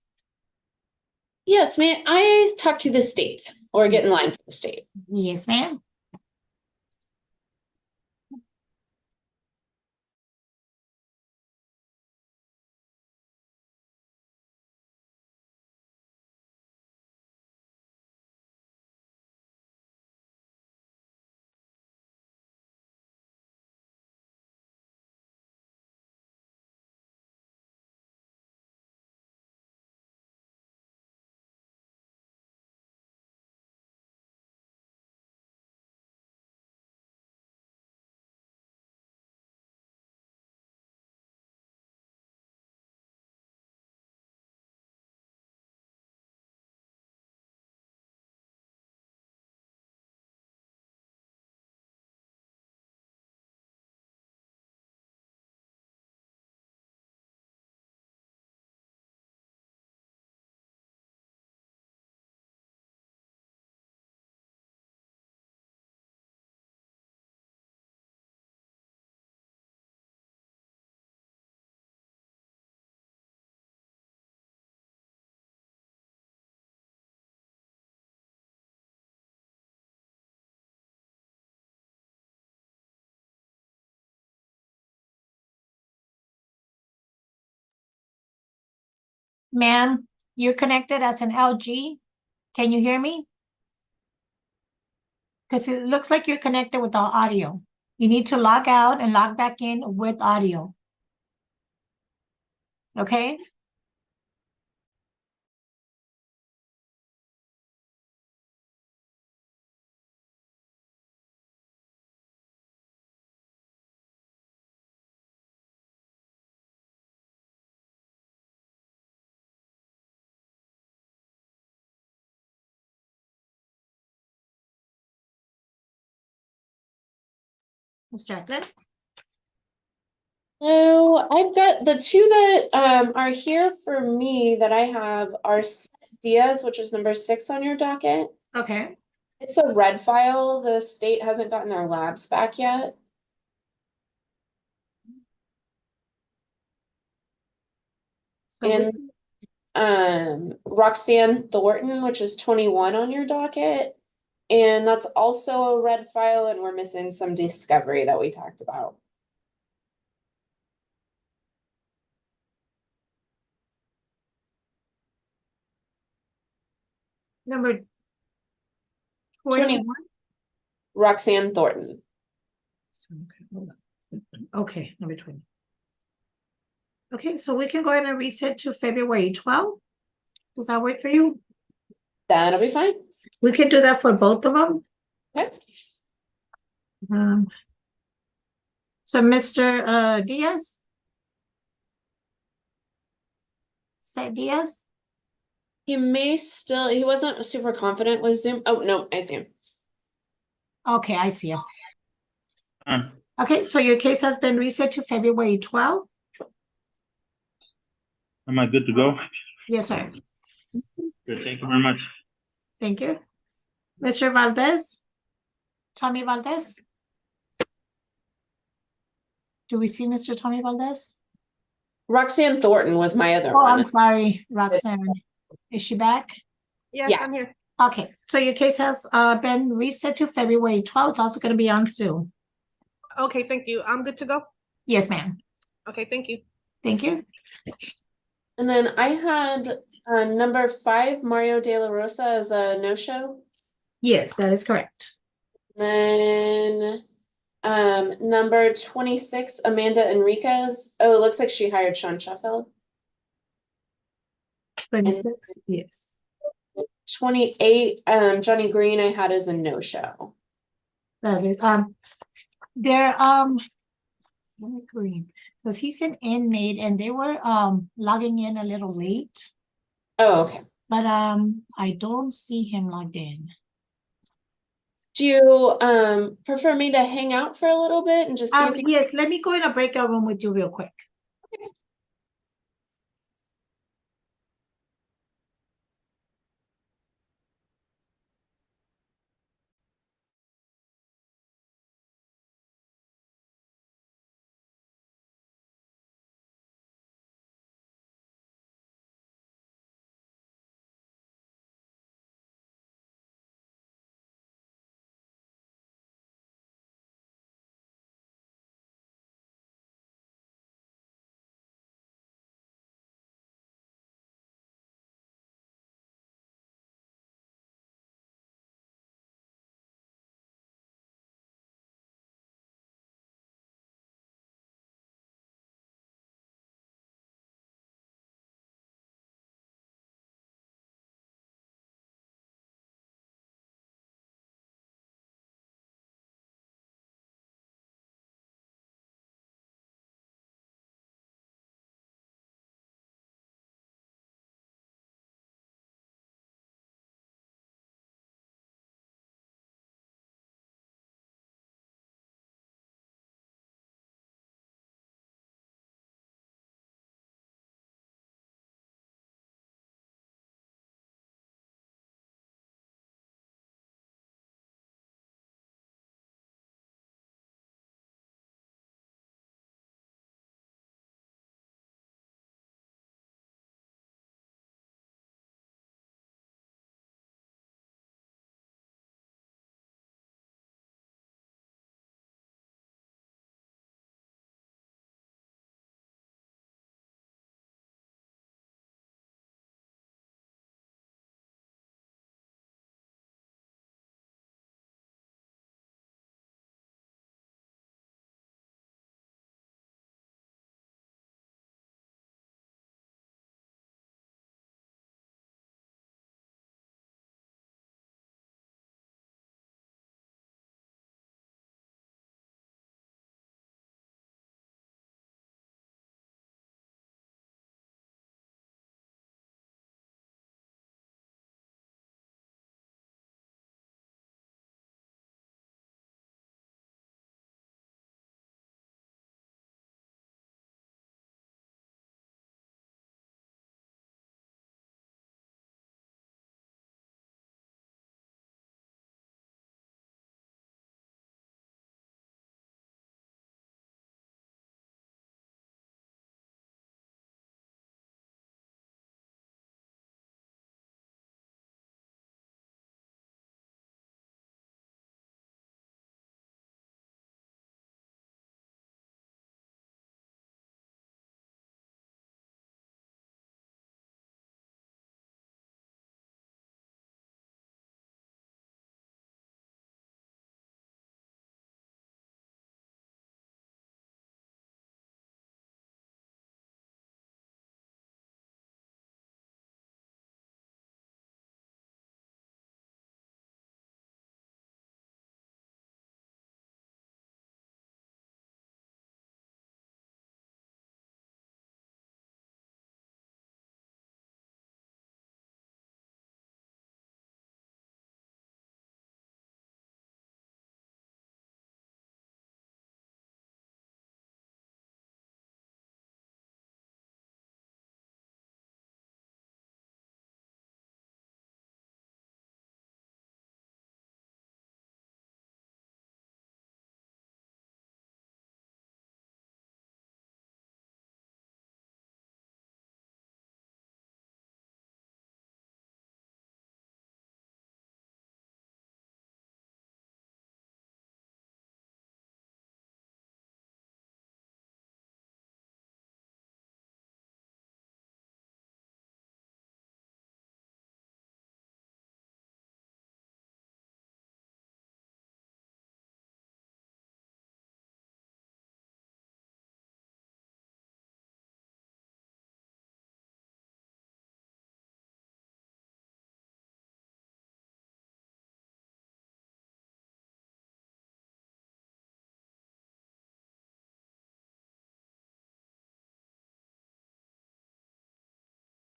Yes, may I talk to the state? or get in line for the state. Yes, ma'am. Ma'am, you're connected as an LG. Can you hear me? Because it looks like you're connected without audio. You need to log out and log back in with audio. Okay? Ms. Jacqueline? So I've got the two that are here for me that I have are Diaz, which is number 6 on your docket. Okay. It's a red file. The state hasn't gotten their labs back yet. So And Roxanne Thornton, which is 21 on your docket. And that's also a red file, and we're missing some discovery that we talked about. number 21. Roxanne Thornton. Okay, hold on. Okay, number 20. Okay, so we can go ahead and reset to February 12th. Does that work for you? That'll be fine. We can do that for both of them. Okay. So Mr. Diaz? Say Diaz? He may still, he wasn't super confident with Zoom. Oh, no, I see him. Okay, I see you. Okay, so your case has been reset to February 12th. Am I good to go? Yes, sir. Good, thank you very much. Thank you. Mr. Valdez? Tommy Valdez? Do we see Mr. Tommy Valdez? Roxanne Thornton was my other Oh, one. I'm sorry, Roxanne. Is she back? Yes, Yeah. I'm here. Okay, so your case has been reset to February 12th. It's also going to be on Zoom. Okay, thank you. I'm good to go. Yes, ma'am. Okay, thank you. Thank you. And then I had number 5, Mario De La Rosa, as a no-show. Yes, that is correct. Then number 26, Amanda Enriquez. Oh, it looks like she hired Sean Sheffield. 26, yes. 28, Johnny Green I had as a no-show. That is they're Johnny Green, because he's an inmate and they were logging in a little late. Oh, okay. But I don't see him logged in. Do you prefer me to hang out for a little bit and just see if you Yes, let me go in a breakout room with you real quick.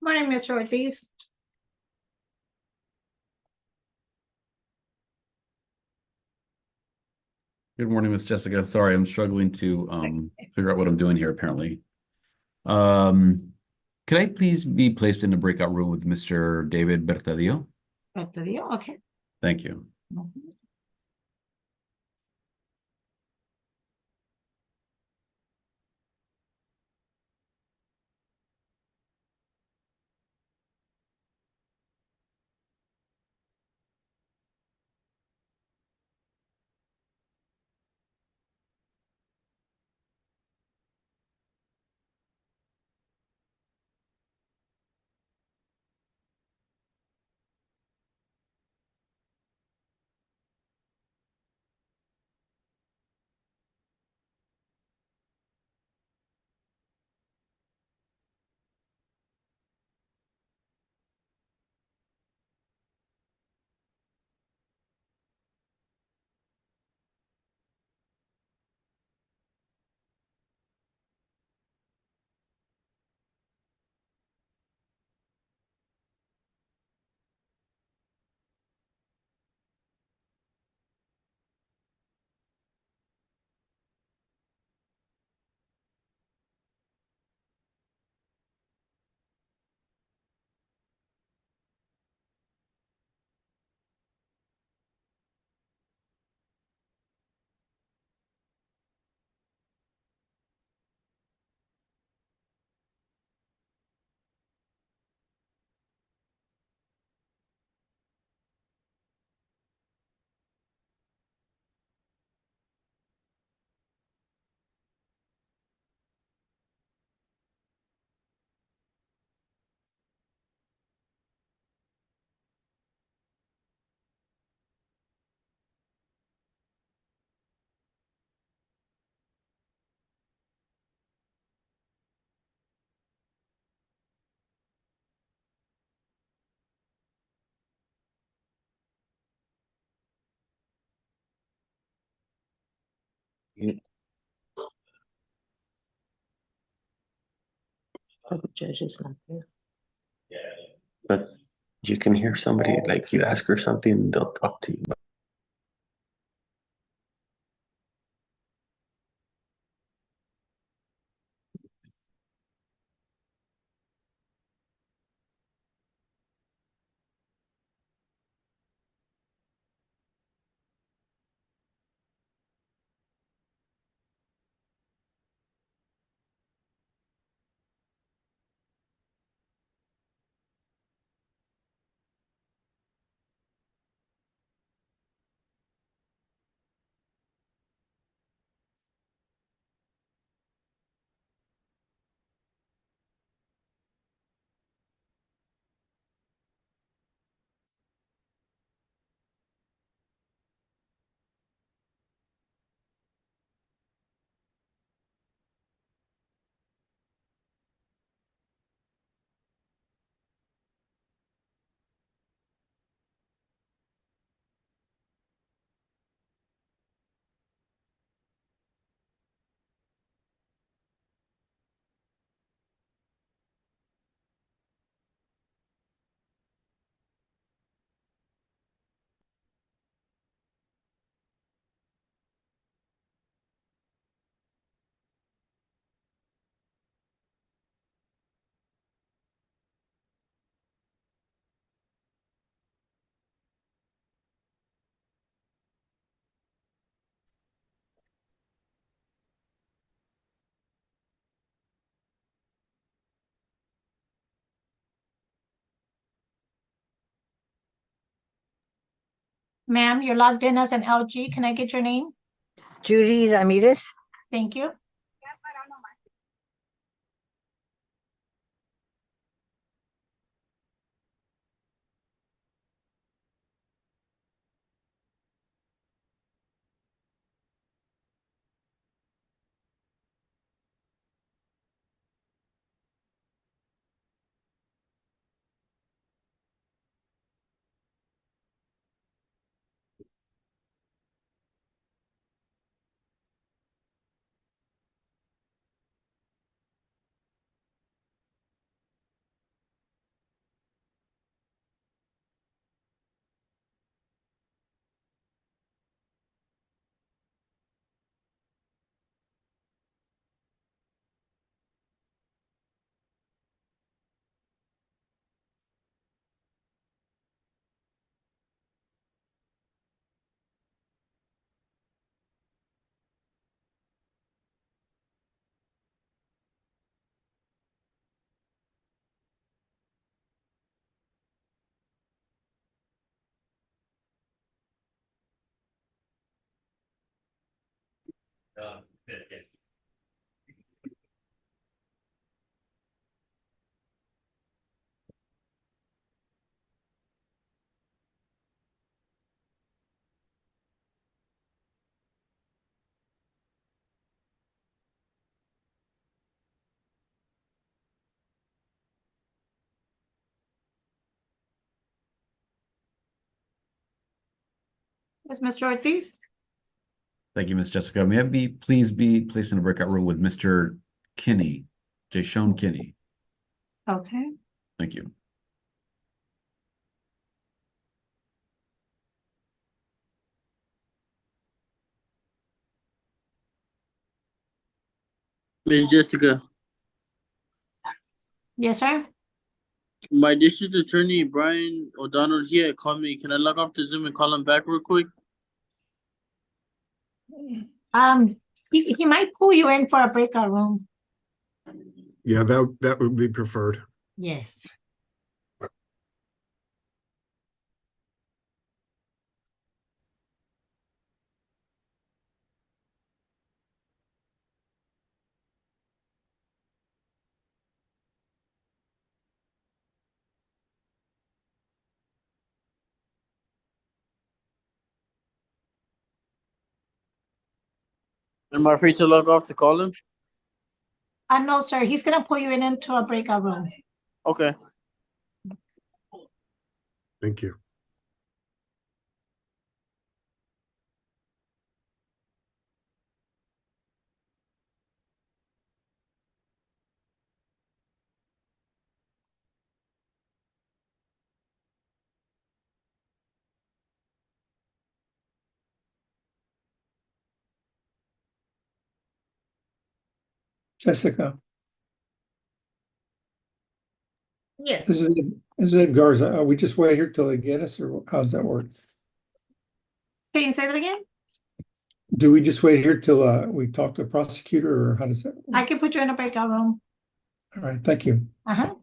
Morning, Mr. Ortiz. Good morning, Miss Jessica. Sorry, I'm struggling to figure out what I'm doing here apparently. Could I please be placed in a breakout room with Mr. David Bertadillo? Okay. Thank you. Judge is not there. But you can hear somebody, like you ask her something, they'll talk to you. Ma'am, you're logged in as an LG. Can I get your name? Judy Ramirez. Thank you. Yes, Mr. Ortiz? Thank you, Ms. Jessica. May I please be placed in a breakout room with Mr. Kinney, Jason Kinney. Okay. Thank you. Miss Jessica, Yes, sir. my district attorney, Brian O'Donnell, he had called me. Can I log off the Zoom and call him back real quick? He might pull you in for a breakout room. Yeah, that would be preferred. Yes. Am I free to log off to call him? No, sir. He's gonna pull you into a breakout room. Okay. Thank you. Jessica, Yes. this is Ed Garza. We just wait here till they get us, or how does that work? Can you say that again? Do we just wait here till we talk to a prosecutor, or how does that work? I can put you in a breakout room. All right, thank you. Uh-huh.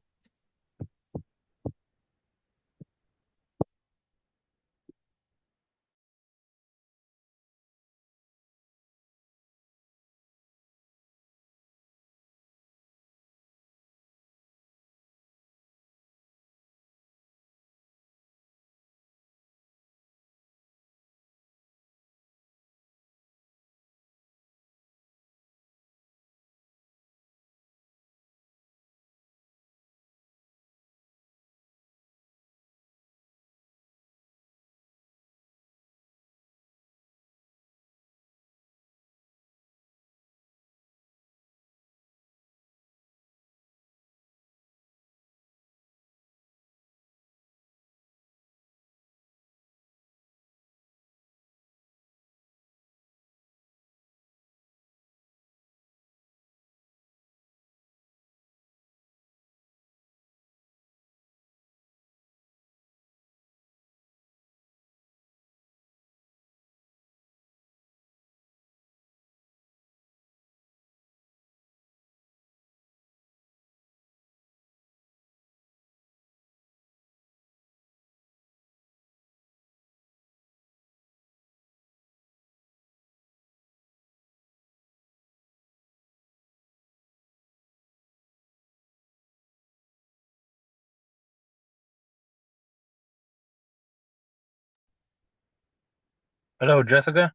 Hello, Jessica.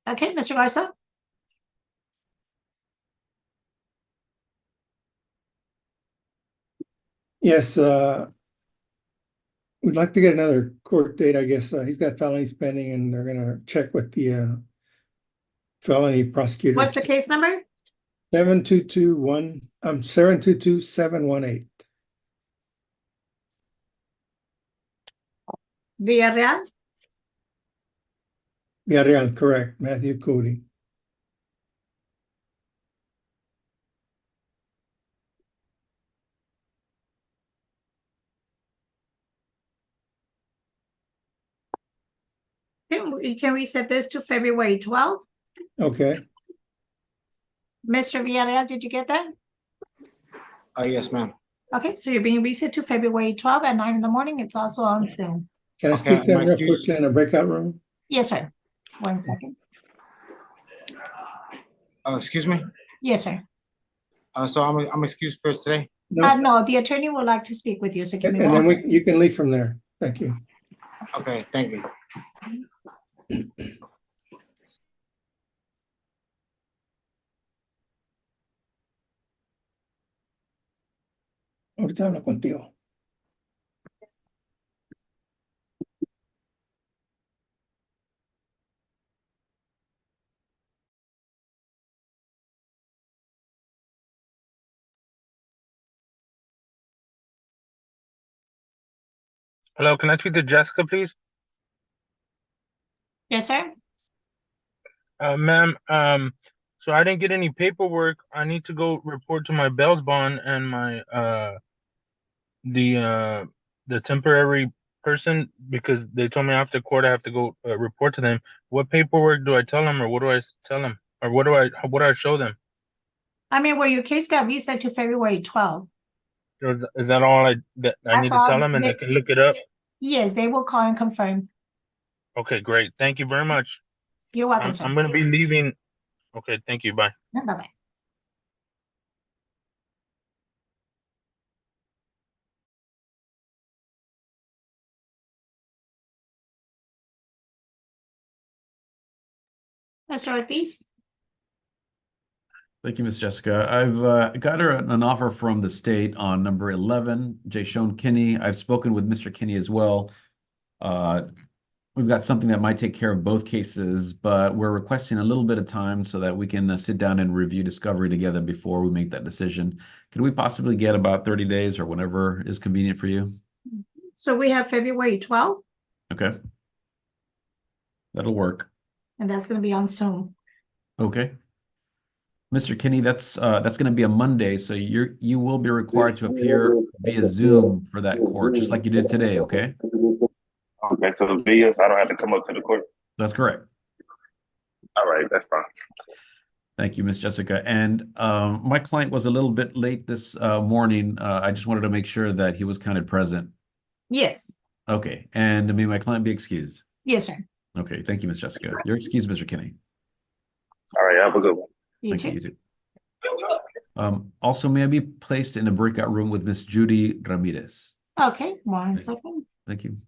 Okay, Mr. Garza? Yes, we'd like to get another court date, I guess. He's got felonies pending, and they're gonna check with the felony prosecutor. What's the case number? 722718. Villarreal? Villarreal, correct. Matthew Cody. Okay, we can reset this to February 12th. Okay, Mr. Villarreal, did you get that? Yes, ma'am. Okay, so you're being reset to February 12th at 9 in the morning. It's also on Zoom. can I Okay, speak to him my real excuse. quickly in a breakout room? Yes, sir. 1 second. Excuse me. Yes, sir. So I'm excused for today. No, No, the attorney would like to speak with you, so give me and 1 then second. you can leave from there. Thank you. Okay, thank you. Ahorita hablo contigo. Hello, can I speak to Jessica, please? Yes, sir. Ma'am, so I didn't get any paperwork. I need to go report to my bail bond and my the temporary person because they told me after court I have to go report to them. What paperwork do I tell them, or what do I tell them, or what do I show them? I mean, well, your case got reset to February 12th. Is that all I That's need to all tell them, and they can look it up? Yes, they will call and confirm. Okay, great. Thank you very much. You're welcome, sir. I'm going to be leaving. Okay, thank you. Bye. Bye-bye. Mr. Ortiz? Thank you, Miss Jessica. I've got her an offer from the state on number 11, Jayshon Kinney. I've spoken with Mr. Kinney as well. We've got something that might take care of both cases, but we're requesting a little bit of time so that we can sit down and review discovery together before we make that decision. Could we possibly get about 30 days or whenever is convenient for you? So we have February 12th, Okay. That'll work. and that's going to be on Zoom. Okay. Mr. Kinney, that's going to be a Monday, so you will be required to appear via Zoom for that court, just like you did today, okay? Okay, so VS, I don't have to come up to the court. That's correct. All right, that's fine. Thank you, Miss Jessica. And my client was a little bit late this morning. I just wanted to make sure that he was counted present. Yes. Okay, and may my client be excused? Yes, sir. Okay, thank you, Miss Jessica. You're excused, Mr. Kinney. All right, have a good one. Thank you, you too. Also, may I be placed in a breakout room with Miss Judy Ramirez? Okay, 1 second. Thank you.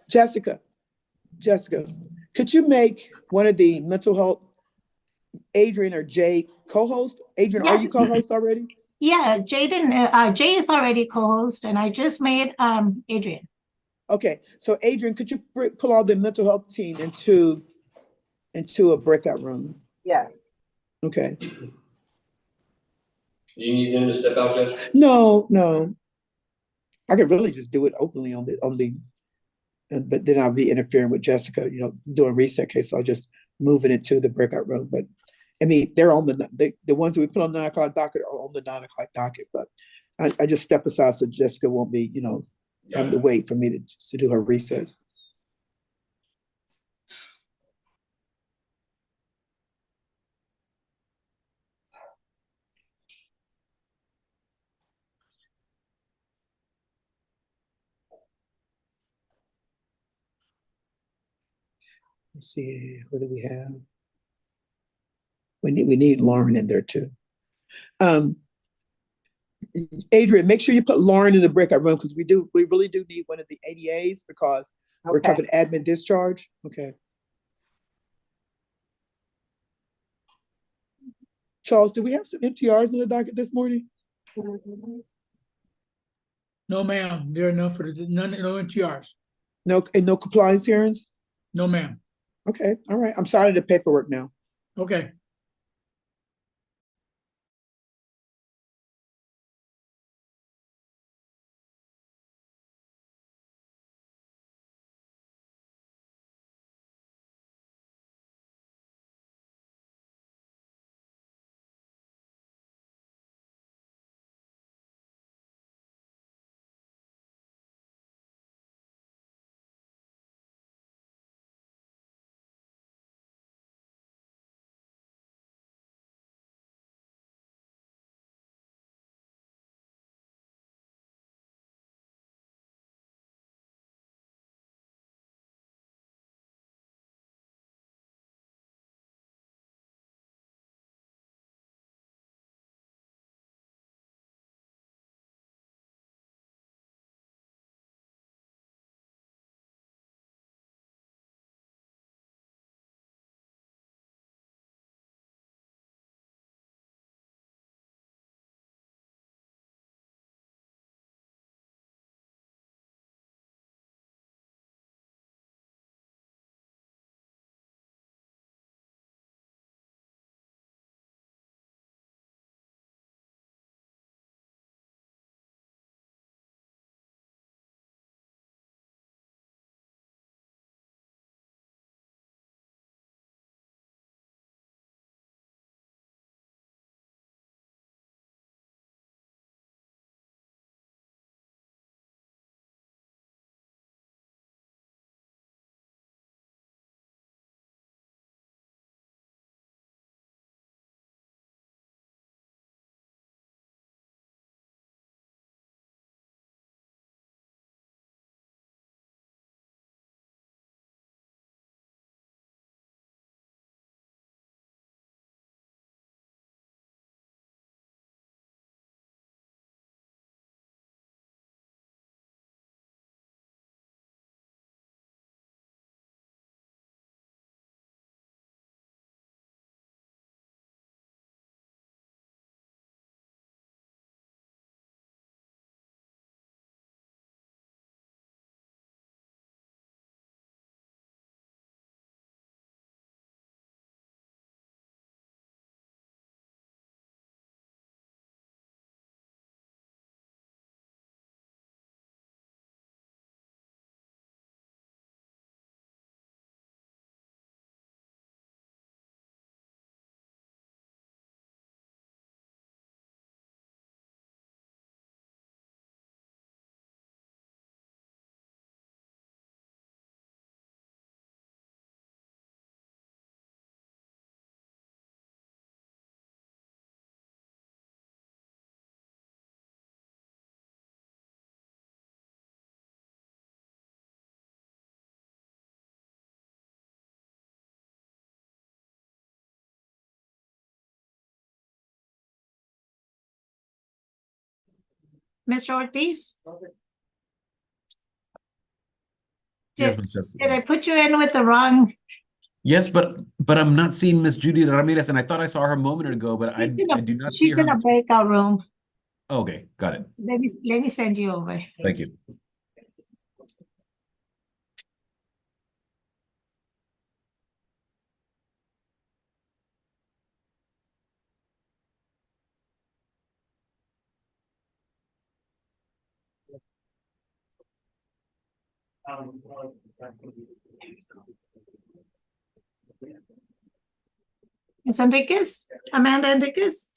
Jessica, could you make one of the mental health, Adrian or Jay, co-host? Adrian, are you co-host already? Yeah, Jay is already co-host, and I just made Adrian. Okay, so Adrian, could you pull all the mental health team into a breakout room? Yes. Okay. You need them to step out, Judge? No. I could really just do it openly but then I'll be interfering with Jessica, doing reset case. So I'll just moving it to the breakout room. But I mean, they're on the ones that we put on the 9 o'clock docket are on the 9 o'clock docket. But I just step aside so Jessica won't be, having to wait for me to do her resets. Let's see, what do we have? We need Lauren in there too. Adrian, make sure you put Lauren in the breakout room because we really do need one of the ADAs because we're talking admin discharge. Okay. Charles, do we have some MTRs in the docket this morning? No, ma'am. There are none for no NTRs. No compliance hearings? No, ma'am. Okay, all right. I'm signing the paperwork now. Okay. Mr. Ortiz? Yes, Did, Ms. Jessica. did I put you in with the wrong? Yes, but I'm not seeing Miss Judy Ramirez, and I thought I saw her a moment ago, but I do not see She's her. in a breakout room. Okay, got it. Let me send you over. Thank you. Ms. Enriquez, Amanda Enriquez.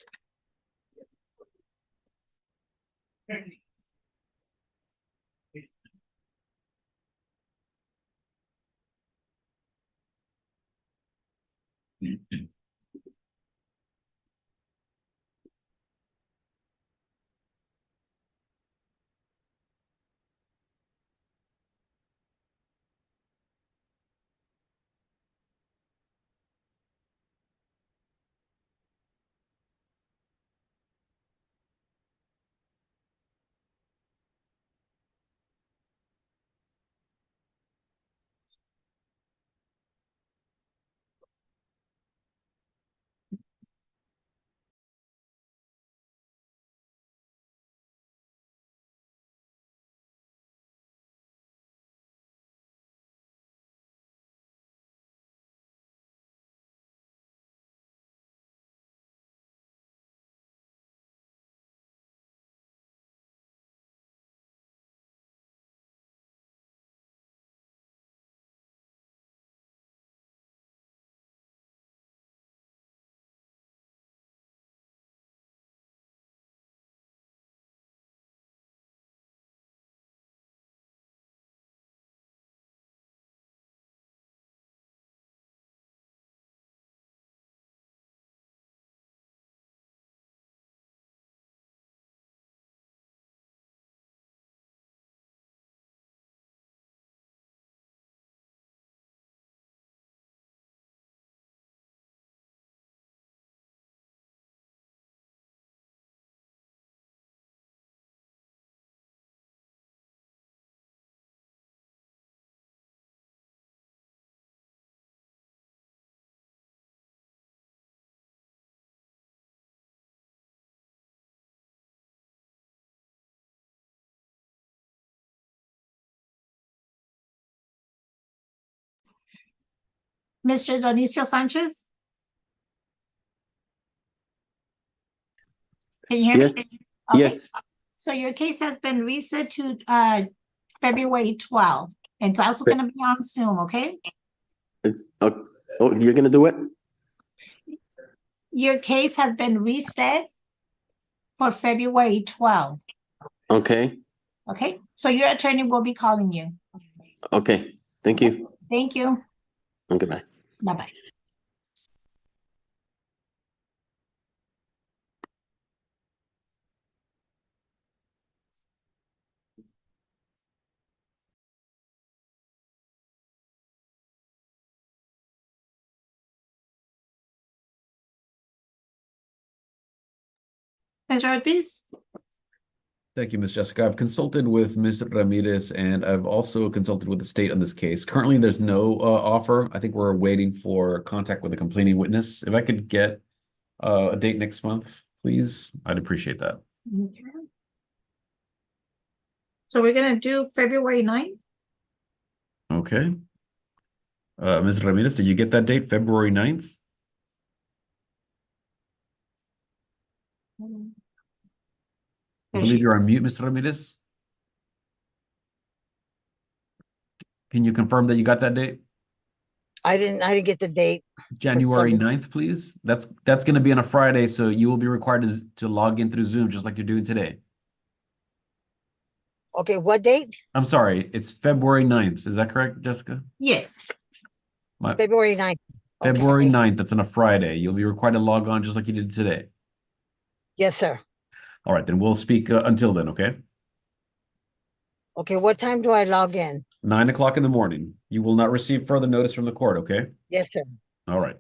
Mr. Donicio Sanchez? Can you hear Yes, me? Okay. yes. So your case has been reset to February 12th. It's also going to be on Zoom, okay? Oh, you're gonna do it? Your case has been reset for February 12th, Okay, okay? So your attorney will be calling you. okay. Thank you. Thank you. Okay, bye. Bye-bye. Mr. Ortiz? Thank you, Ms. Jessica. I've consulted with Ms. Ramirez, and I've also consulted with the state on this case. Currently, there's no offer. I think we're waiting for contact with the complaining witness. If I could get a date next month, please, I'd appreciate that. Okay. So we're gonna do February 9th? Okay. Ms. Ramirez, did you get that date, February 9th? I believe you're on mute, Mr. Ramirez. Can you confirm that you got that date? I didn't get the date. January 9th, please. That's going to be on a Friday, so you will be required to log in through Zoom just like you're doing today. Okay, what date? I'm sorry, it's February 9th. Is that correct, Jessica? Yes. February 9th. February 9th, that's on a Friday. You'll be required to log on just like you did today. Yes, sir. All right, then we'll speak until then, okay? Okay, what time do I log in? 9 o'clock in the morning. You will not receive further notice from the court, okay? Yes, sir. All right.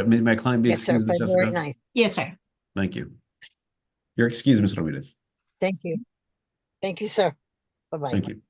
May my client be Yes, sir. excused, Ms. February Jessica? 9th. Yes, sir. Thank you. You're excused, Mr. Ramirez. Thank you. Thank you, sir. Bye-bye. Thank you.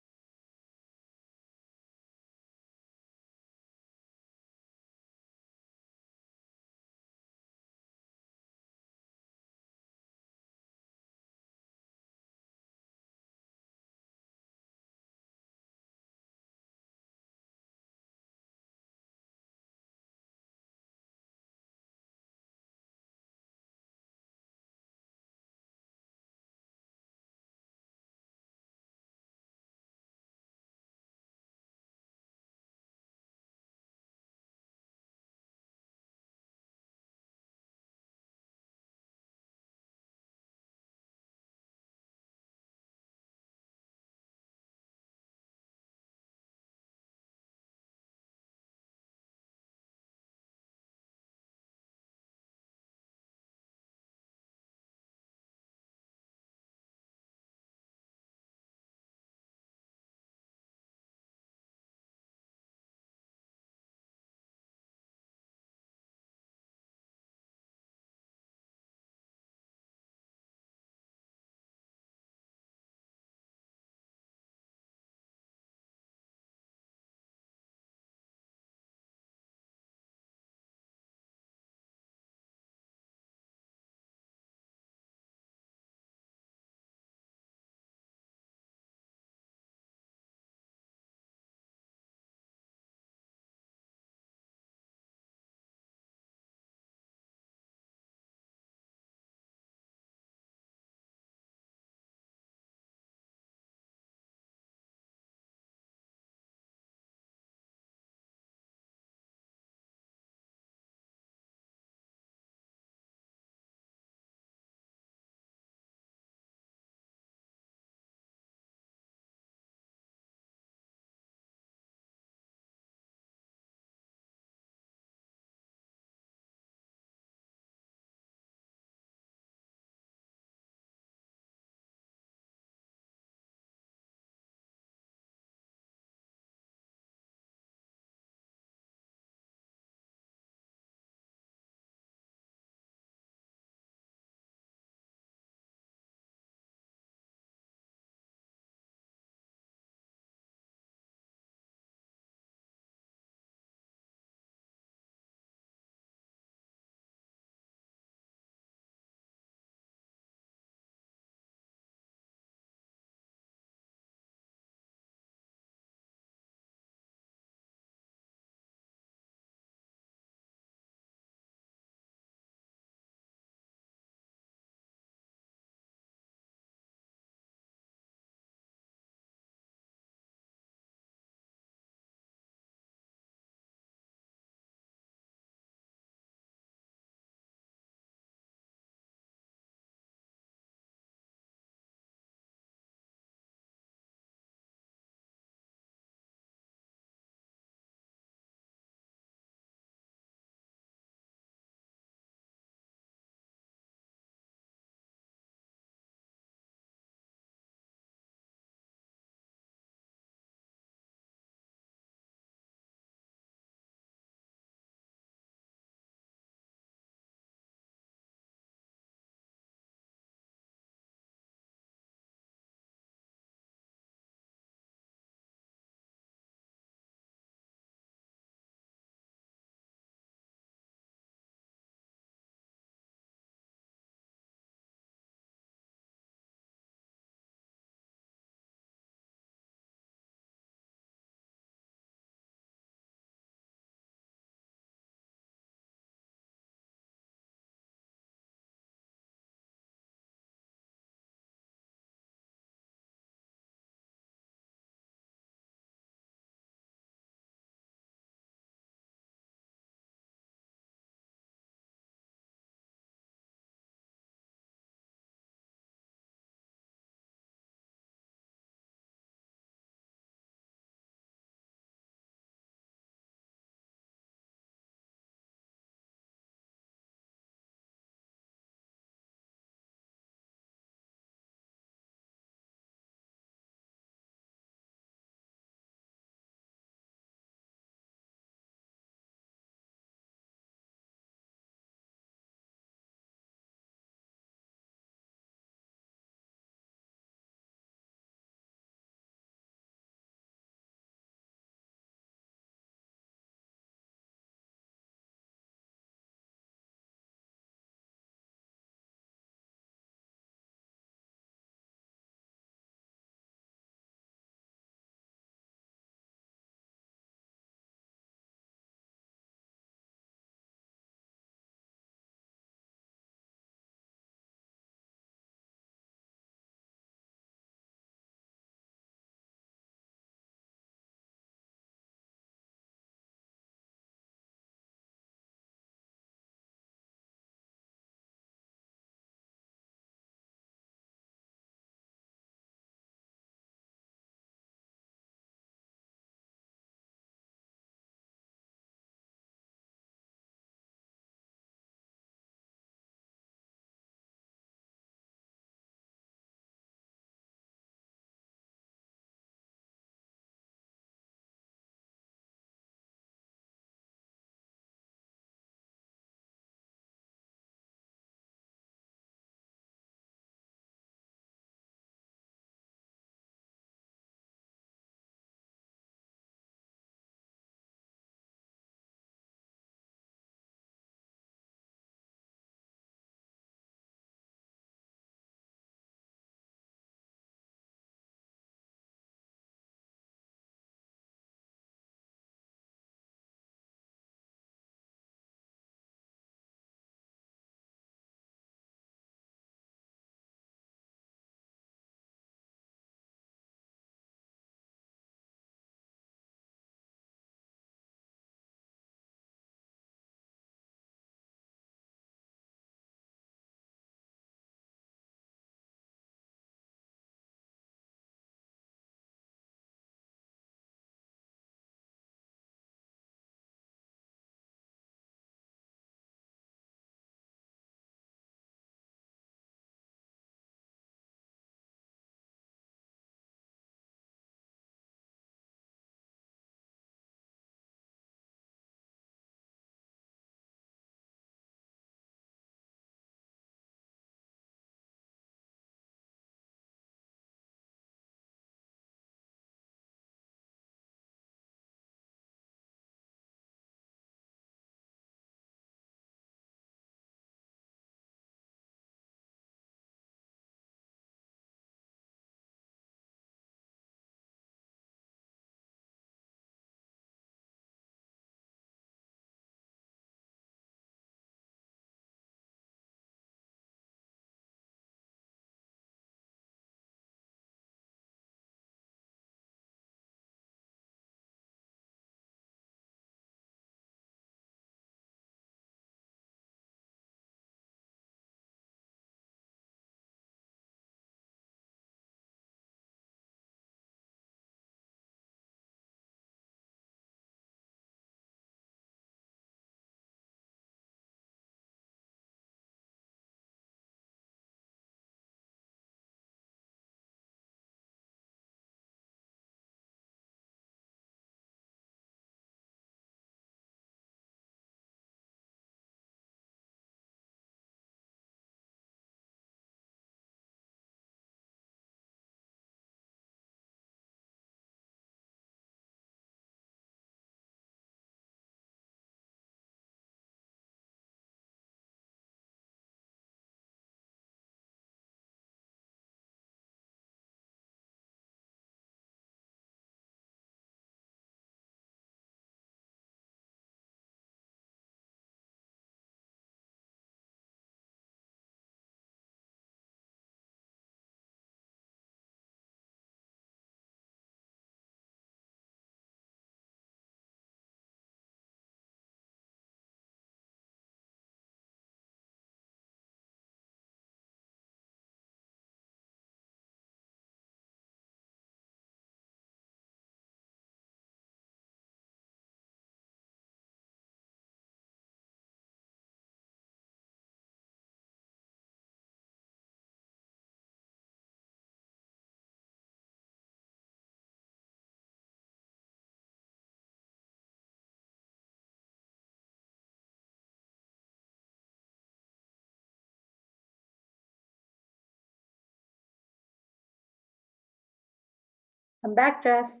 I'm back, Jess.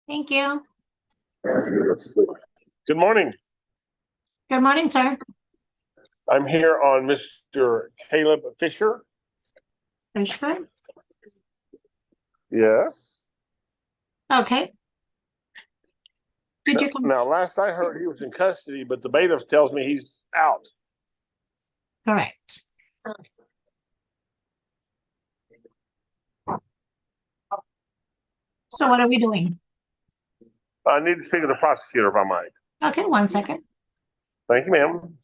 Thank you. Good morning. Good morning, sir. I'm here on Mr. Caleb Fisher. Fisher? Yes. Okay. Did you come? Now, last I heard, he was in custody, but the bailiff tells me he's out. Correct. So what are we doing? I need to speak to the prosecutor if I might. Okay, 1 second. Thank you, ma'am.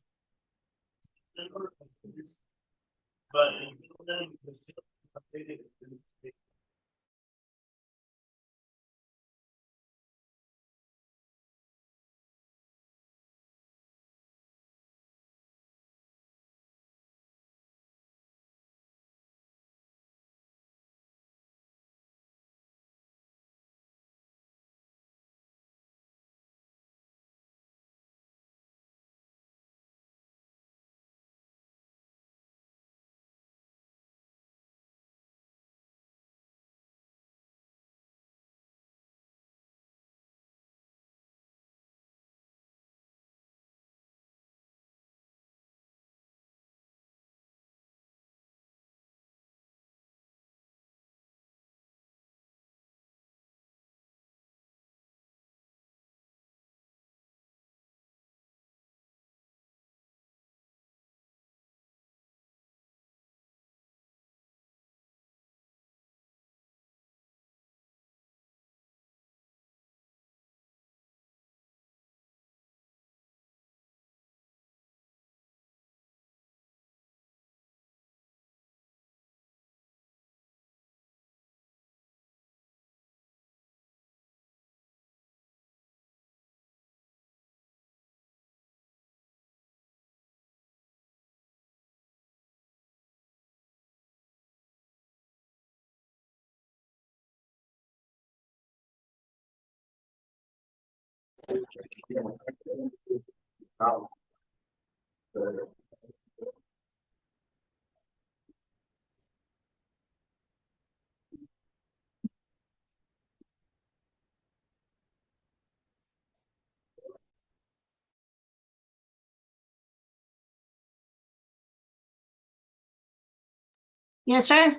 Yes, sir.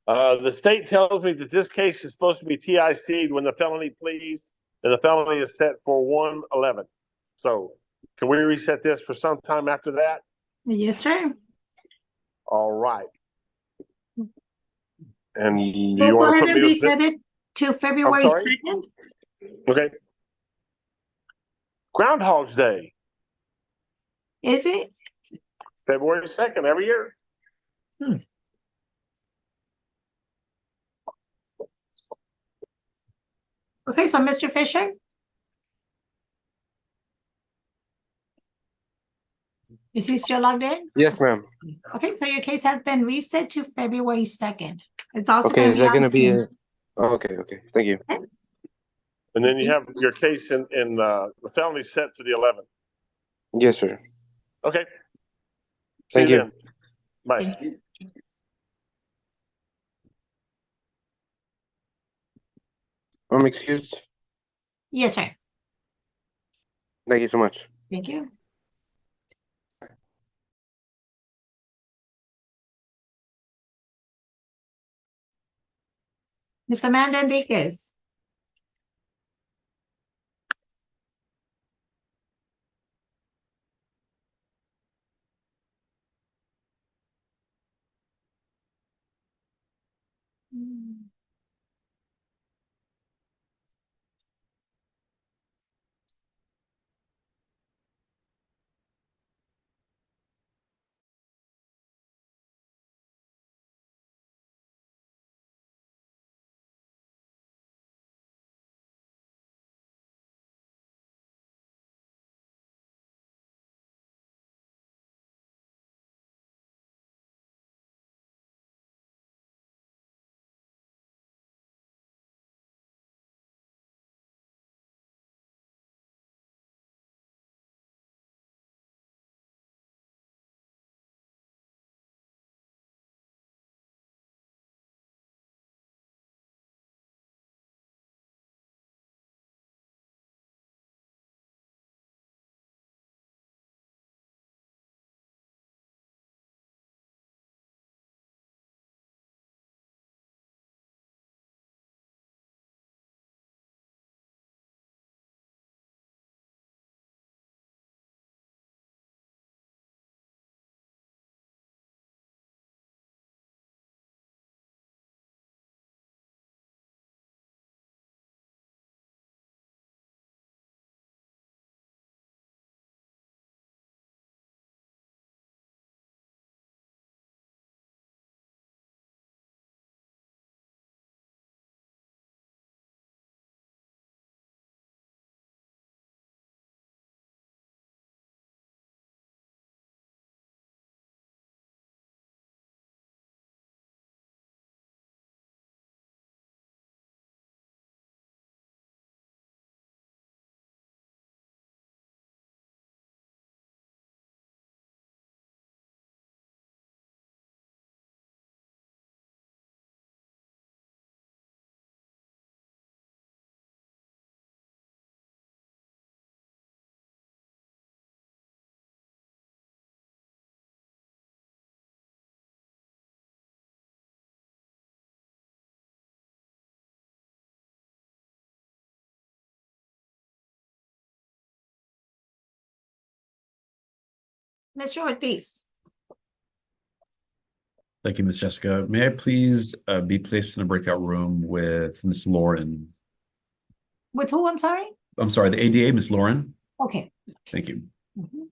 The state tells me that this case is supposed to be TIC'd when the felony pleas, and the felony is set for 1/11. So can we reset this for some time after that? Yes, sir. All right. And you We'll go want to ahead put and me reset it to February sorry? 2nd. Okay. Groundhog's Day, Is it? February 2nd, every year. Okay, so Mr. Fisher? Is he still logged in? Yes, ma'am. Okay, so your case has been reset to February 2nd. It's also Okay, gonna is be that on gonna be screen. it? Oh, okay, okay. Thank you. And then you have your case in the felony set for the 11th. Yes, sir. Okay. See Thank you you. then. Bye. Thank you. I'm excused. Yes, sir. Thank you so much. Thank you. Mr. Menendez. Mr. Ortiz, Thank you, Ms. Jessica. May I please be placed in a breakout room with Ms. Lauren? with who, I'm sorry? I'm sorry, the ADA, Ms. Lauren? Okay. Thank you. Mhm.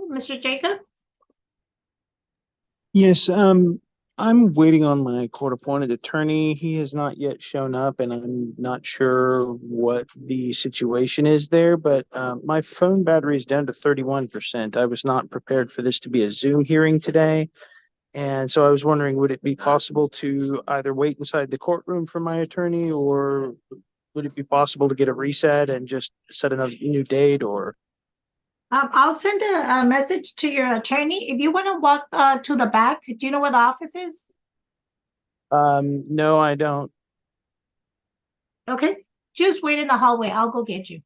Mr. Jacob? Yes, I'm waiting on my court-appointed attorney. He has not yet shown up, and I'm not sure what the situation is there, but my phone battery is down to 31%. I was not prepared for this to be a Zoom hearing today, and so I was wondering, would it be possible to either wait inside the courtroom for my attorney, or would it be possible to get a reset and just set another new date, or? I'll send a message to your attorney. If you want to walk to the back, do you know where the office is? No, I don't. Okay, just wait in the hallway. I'll go get you.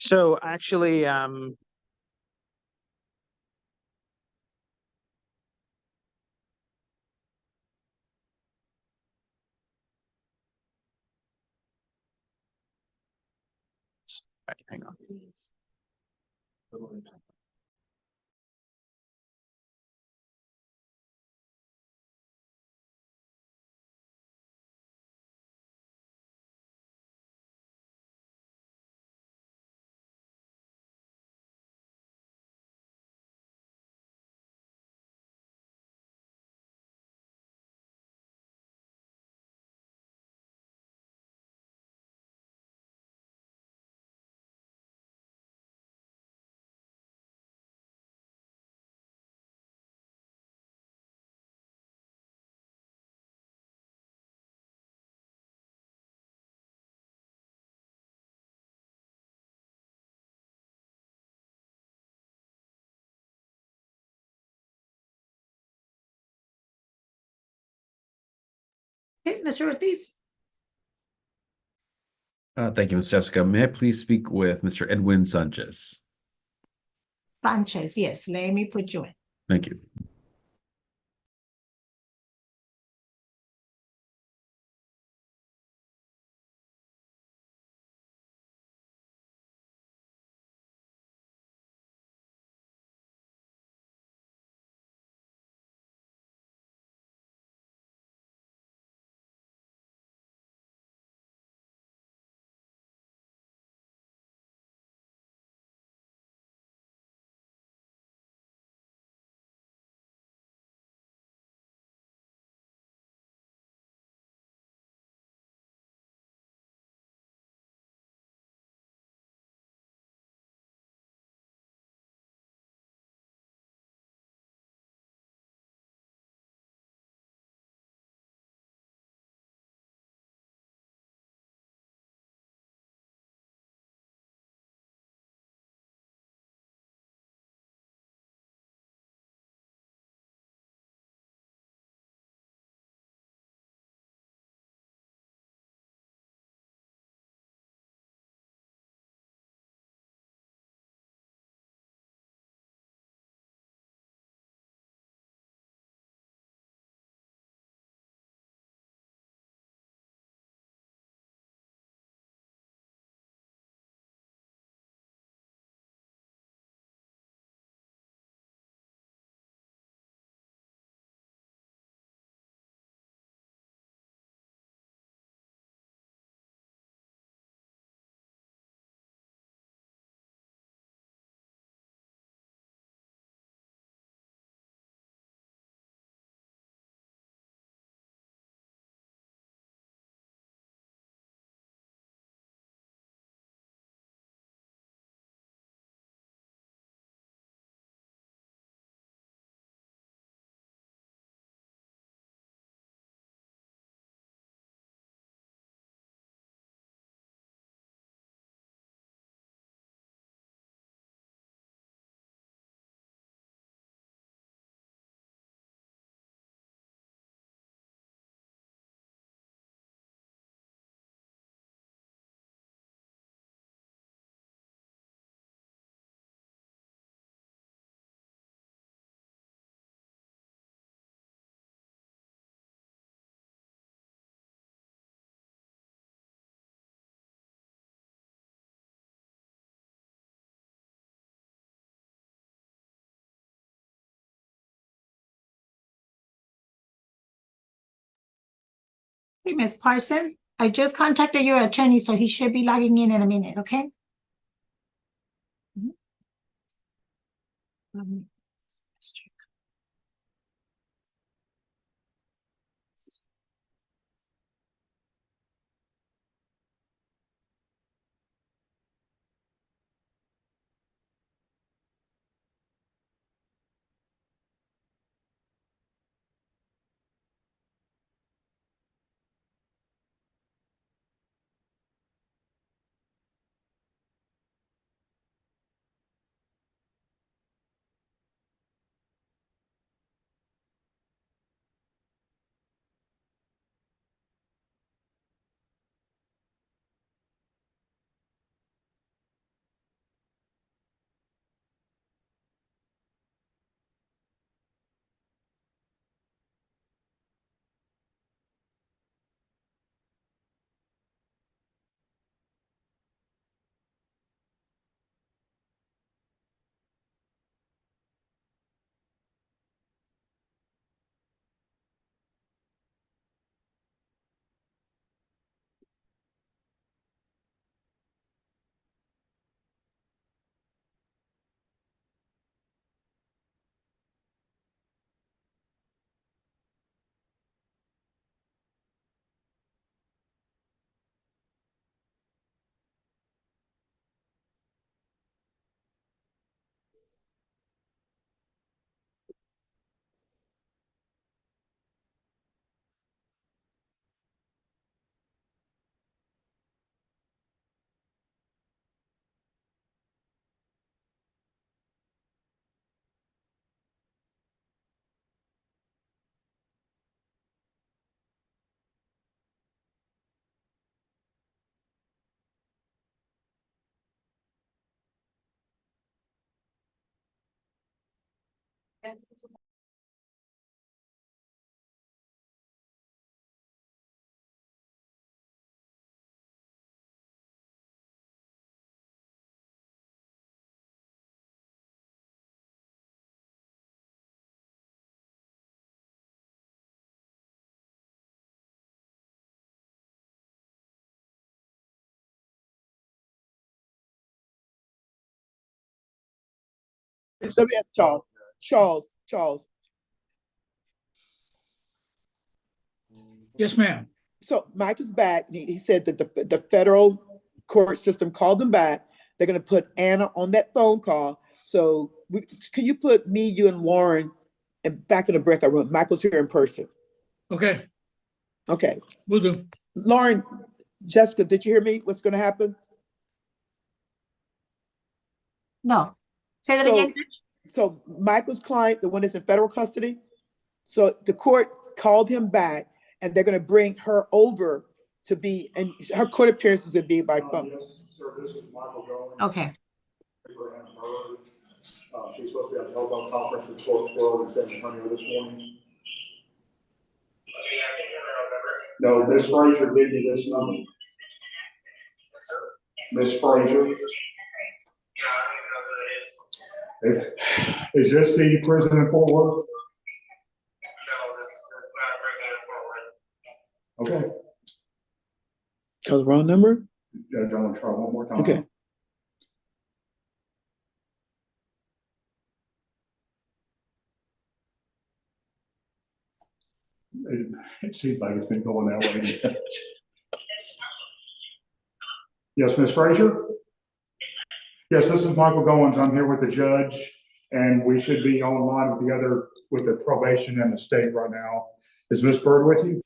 So actually, hang on. Okay, Mr. Ortiz. Thank you, Ms. Jessica. May I please speak with Mr. Edwin Sanchez? Sanchez, yes, let me put you in. Thank you. Okay, Ms. Parson, I just contacted your attorney, so he should be logging in a minute, okay? Let's check. Let me ask Charles. Charles. Yes, ma'am. So Mike is back. He said that the federal court system called them back. They're going to put Anna on that phone call. So can you put me, you, and Lauren back in the breakout room? Michael's here in person. Okay, Okay. will do. Lauren, Jessica, did you hear me? What's going to happen? No. Say that So, again. so Michael's client, the one that's in federal custody, so the court called him back and they're going to bring her over to be, and her court appearances would be by phone. Yes, sir, this is Michael Goins. Okay. She's supposed to be on the telephone conference with Clarksville in San Antonio this morning. No, Miss Frazier gave me this number. Miss Frazier. Is this the prison in Fort Worth? No, this is not prison in Fort Worth. Okay. Call the wrong number? Yeah, I want to try one more time. Okay. It seems like it's been going that way. Yes, Miss Frazier? Yes, this is Michael Goins. I'm here with the judge, and we should be online with the probation and the state right now. Is Miss Bird with you?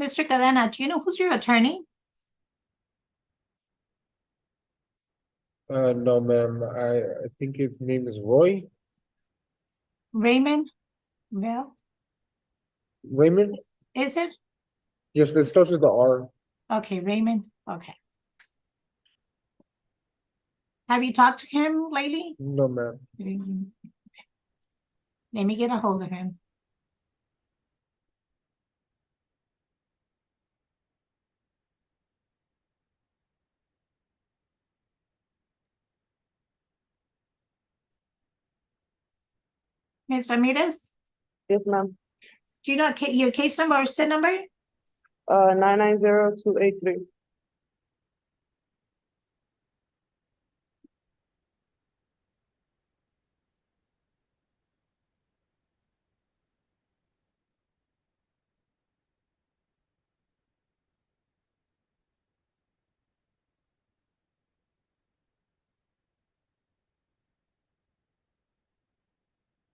Mr. Cadena, do you know who's your attorney? No, ma'am. I think his name is Roy. Raymond? Bell? Raymond? Is it? Yes, it starts with the R. Okay, Raymond, okay. Have you talked to him lately? No, ma'am. Let me get a hold of him. Ms. Ramirez, Yes, ma'am. do you know your case number or SIN number? 990283.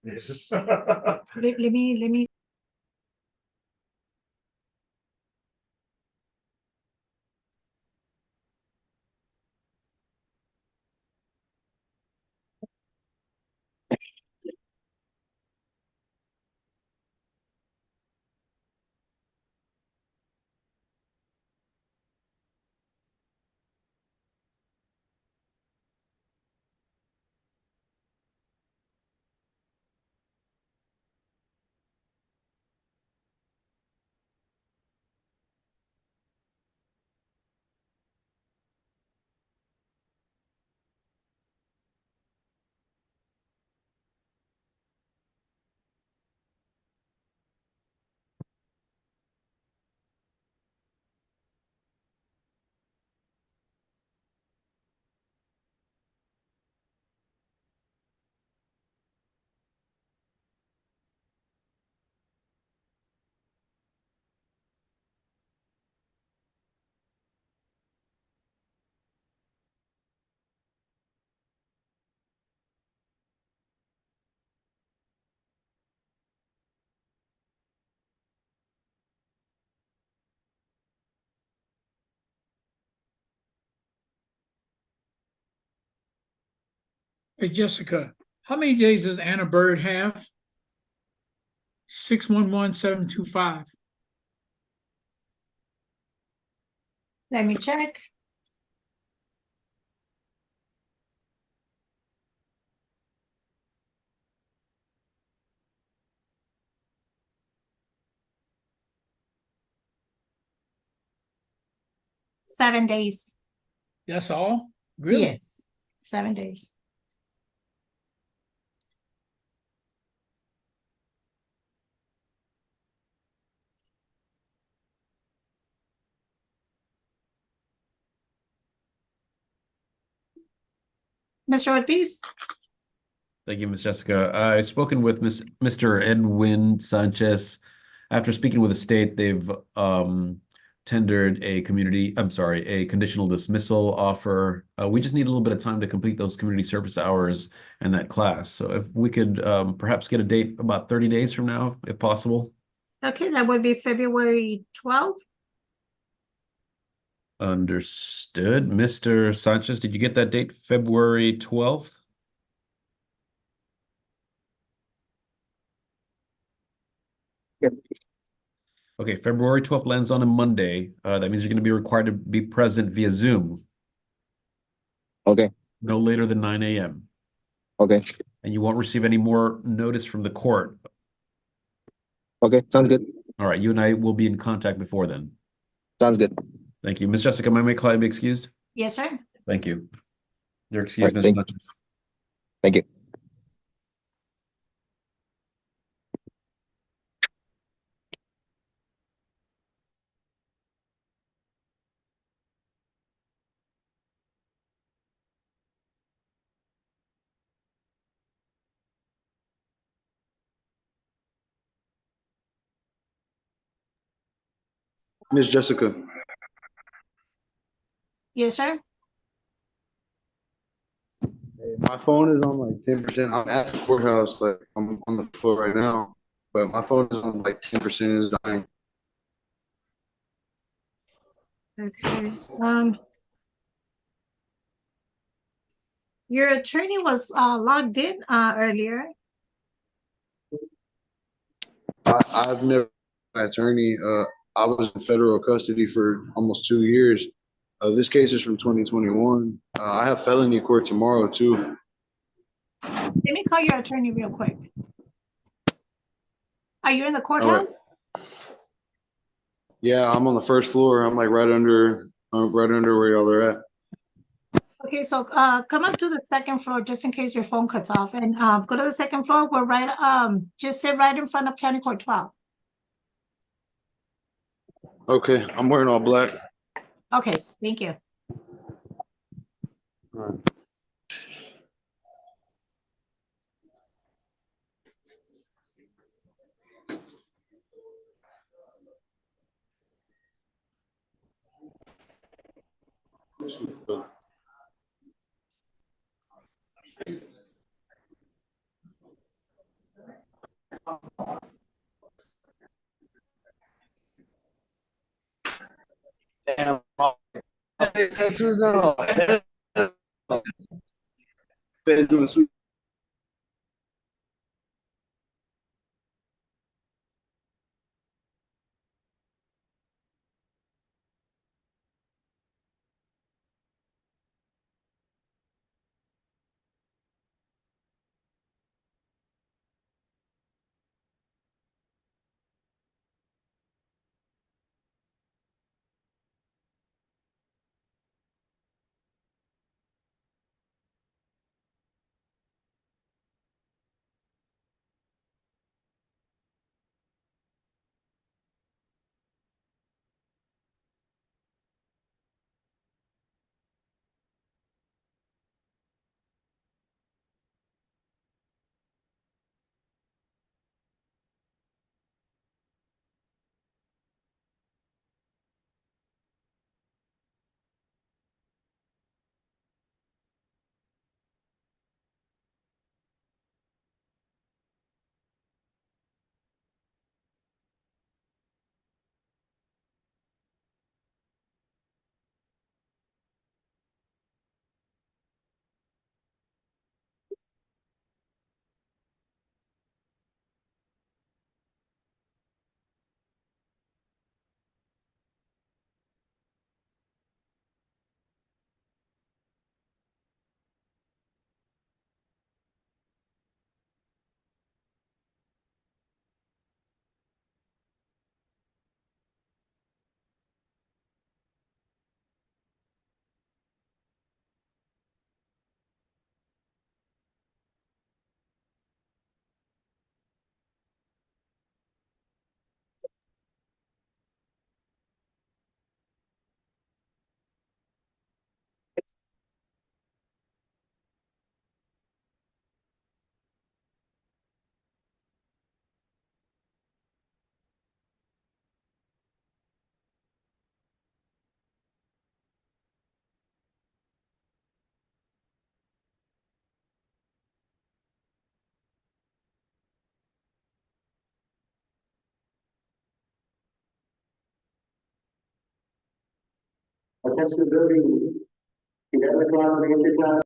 Yes. Let me. Hey, Jessica, how many days does Anna Bird have? 611725. Let me check. Seven days. That's all? Really? Yes, 7 days. Mr. Ortiz? Thank you, Ms. Jessica. I've spoken with Mr. Edwin Sanchez. After speaking with the state, they've tendered a conditional dismissal offer. We just need a little bit of time to complete those community service hours and that class. So if we could perhaps get a date about 30 days from now, if possible. Okay, that would be February 12th. Understood. Mr. Sanchez, did you get that date, February 12th? Yep. Okay, February 12th lands on a Monday. That means you're going to be required to be present via Zoom. Okay. No later than 9 a.m. Okay. And you won't receive any more notice from the court. Okay. Sounds good. All right, you and I will be in contact before then. Sounds good. Thank you. Ms. Jessica, may my client be excused? Yes, sir. Thank you. You're excused, All Ms. right, Sanchez. Thank you. Miss Jessica, Yes, sir. my phone is on like 10%. I'm at the courthouse, like I'm on the floor right now, but my phone is on like 10%, is dying. Okay. Your attorney was logged in earlier. I've never been an attorney. I was in federal custody for almost 2 years. This case is from 2021. I have felony court tomorrow too. Let me call your attorney real quick. Are you in the All right. courthouse? Yeah, I'm on the first floor. I'm like right under where y'all are at. Okay, so come up to the second floor just in case your phone cuts off, and go to the second floor. We're right just sit right in front of County Court 12. Okay, I'm wearing all black. Okay, thank you. All right. Damn. Tattoos now. Feds doing sweet. Attention building. 11 o'clock, begin your class.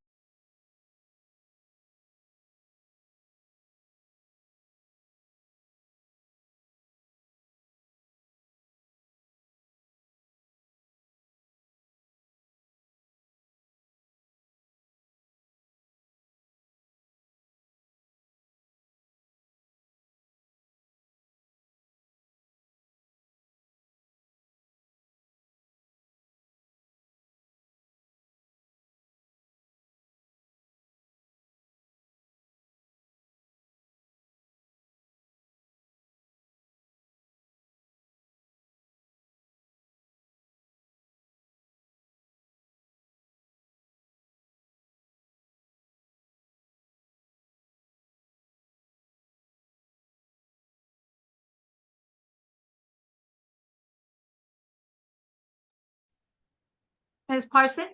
Ms. Parson?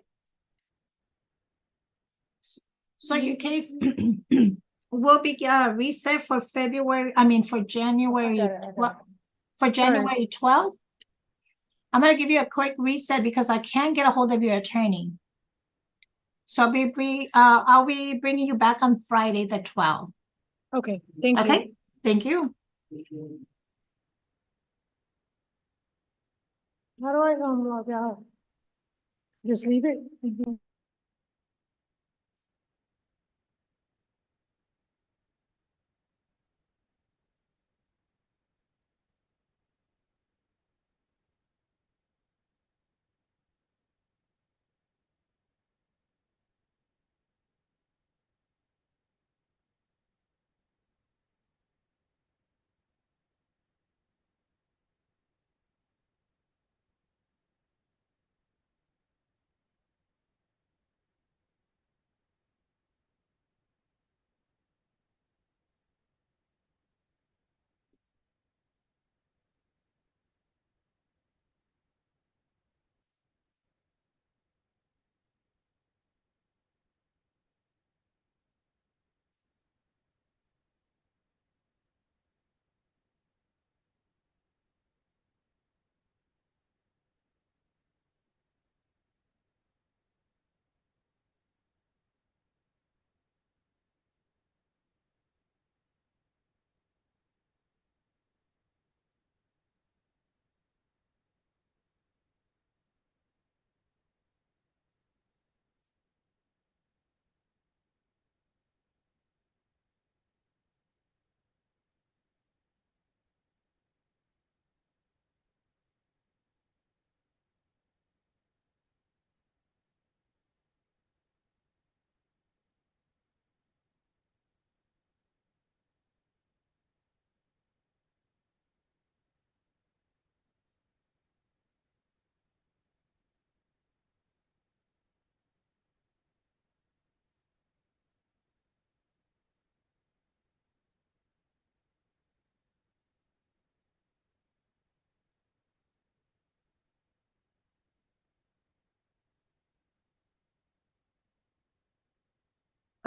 So your case will be reset for January, for January 12th? I'm gonna give you a quick reset because I can't get a hold of your attorney. So I'll be bringing you back on Friday, the 12th. Okay, thank you. Okay, thank you. How do I log out? Just leave it?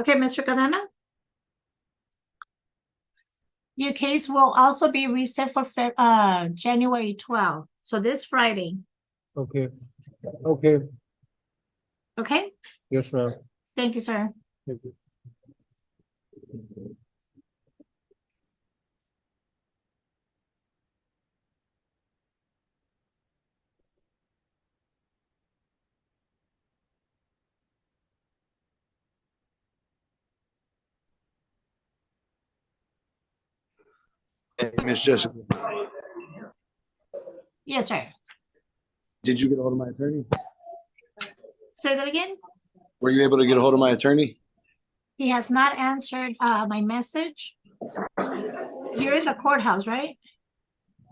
Okay, Mr. Cadena? Your case will also be reset for January 12th. So this Friday, Okay. Okay. okay? Yes, ma'am. Thank you, sir. Thank you. Hey, Miss Jessica, Yes, sir. did you get a hold of my attorney? Say that again? Were you able to get a hold of my attorney? He has not answered my message. You're in the courthouse, right?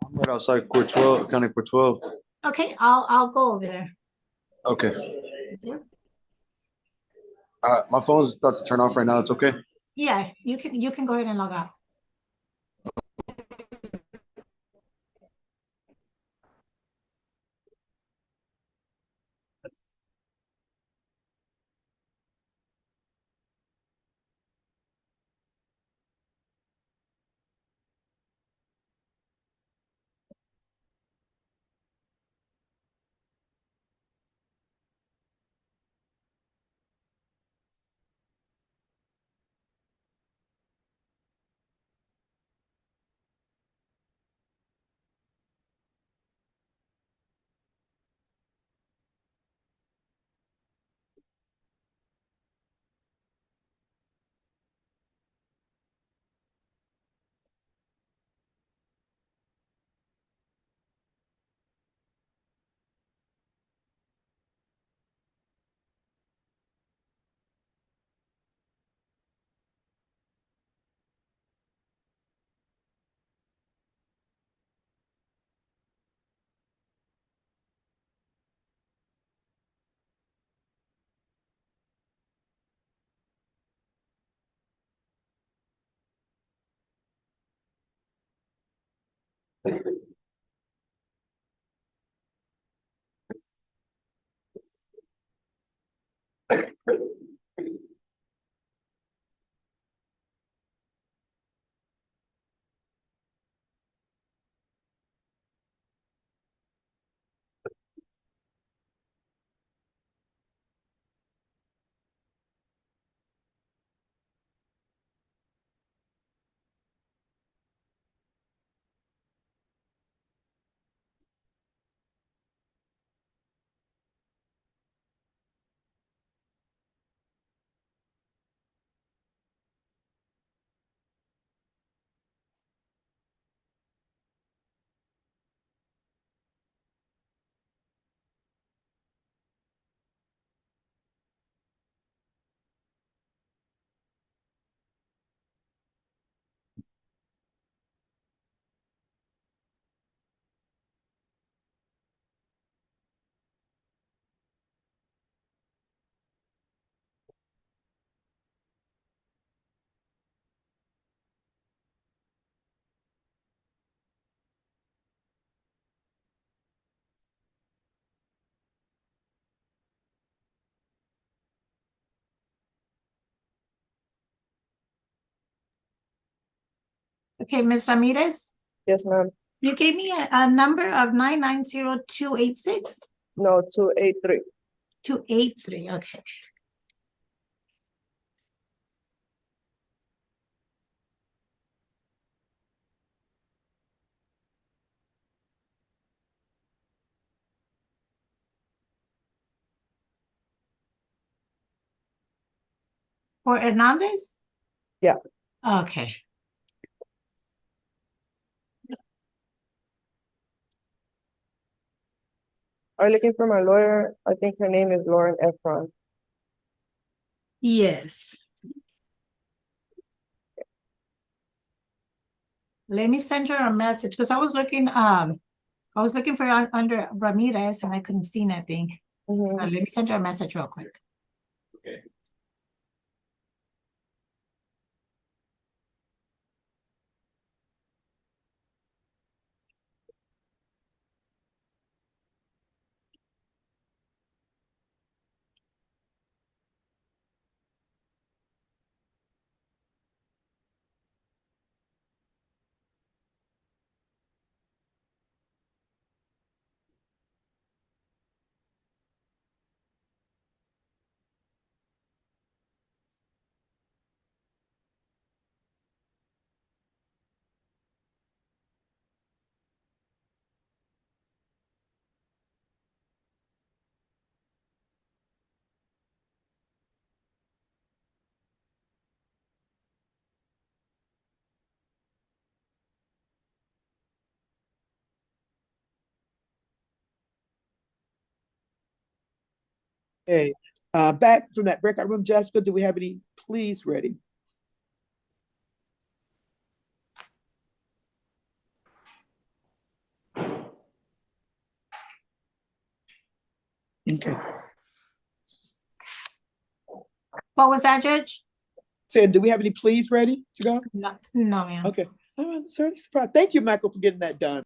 I'm right outside Court 12, County Court 12. Okay, I'll go over there. Okay. Thank you. My phone's about to turn off right now. It's okay. Yeah, you can go ahead and log out. Okay, Ms. Ramirez, Yes, ma'am. you gave me a number of 990-286. No, 283. 283, okay. For Hernandez? Yeah. Okay. Are you looking for my lawyer? I think her name is Lauren Efron. Yes. Let me send her a message because I was looking for under Ramirez and I couldn't see nothing. So let me send her a message real quick. Okay. Okay, back from that breakout room, Jessica, do we have any pleas ready? Okay. What was that, Judge? Said, do we have any pleas ready to go? No, no, ma'am. Okay. I'm certainly surprised. Thank you, Michael, for getting that done.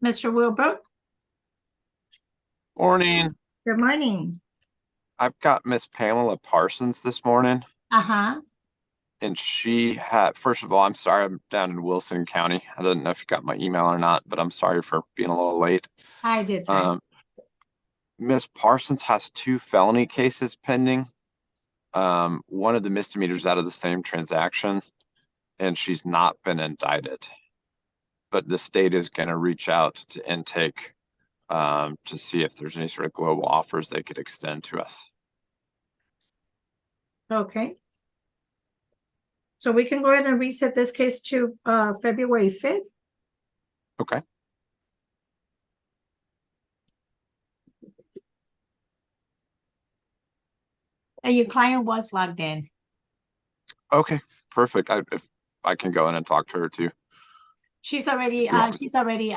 Mr. Wilbur, Morning. good morning. I've got Miss Pamela Parsons this morning, Uh-huh. and she had, first of all, I'm sorry, I'm down in Wilson County. I didn't know if you got my email or not, but I'm sorry for being a little late. I did, sir. Miss Parsons has 2 felony cases pending. One of the misdemeanors out of the same transaction, and she's not been indicted. But the state is going to reach out to intake to see if there's any sort of global offers they could extend to us. Okay. So we can go ahead and reset this case to February 5th. Okay. And your client was logged in. Okay, perfect. If I can go in and talk to her too. She's already, they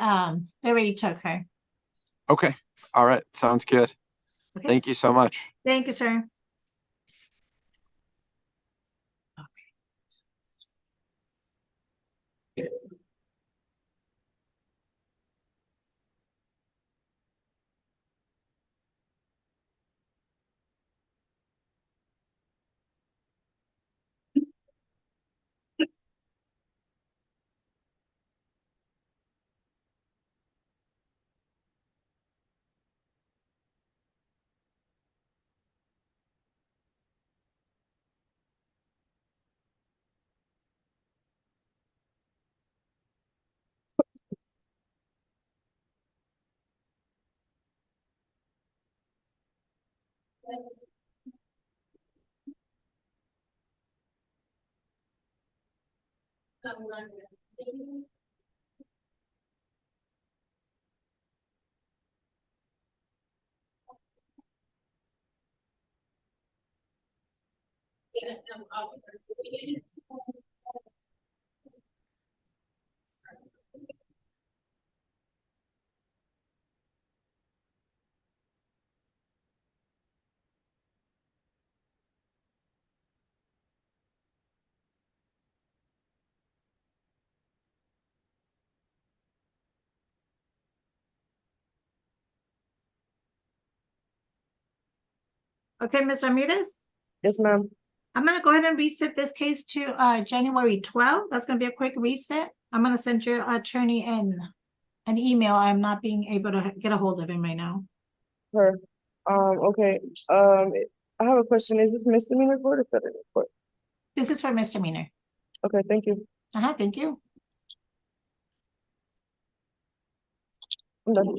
already took her. Okay, all right, sounds good. Okay. Thank you so much. Thank you, sir. Okay, Ms. Ramirez? Yes, ma'am. I'm gonna go ahead and reset this case to January 12th. That's gonna be a quick reset. I'm gonna send your attorney an email. I'm not being able to get a hold of him right now. Her. Okay. I have a question. Is this misdemeanor court or federal court? This is for misdemeanor. Okay, thank you. Thank you. I'm done.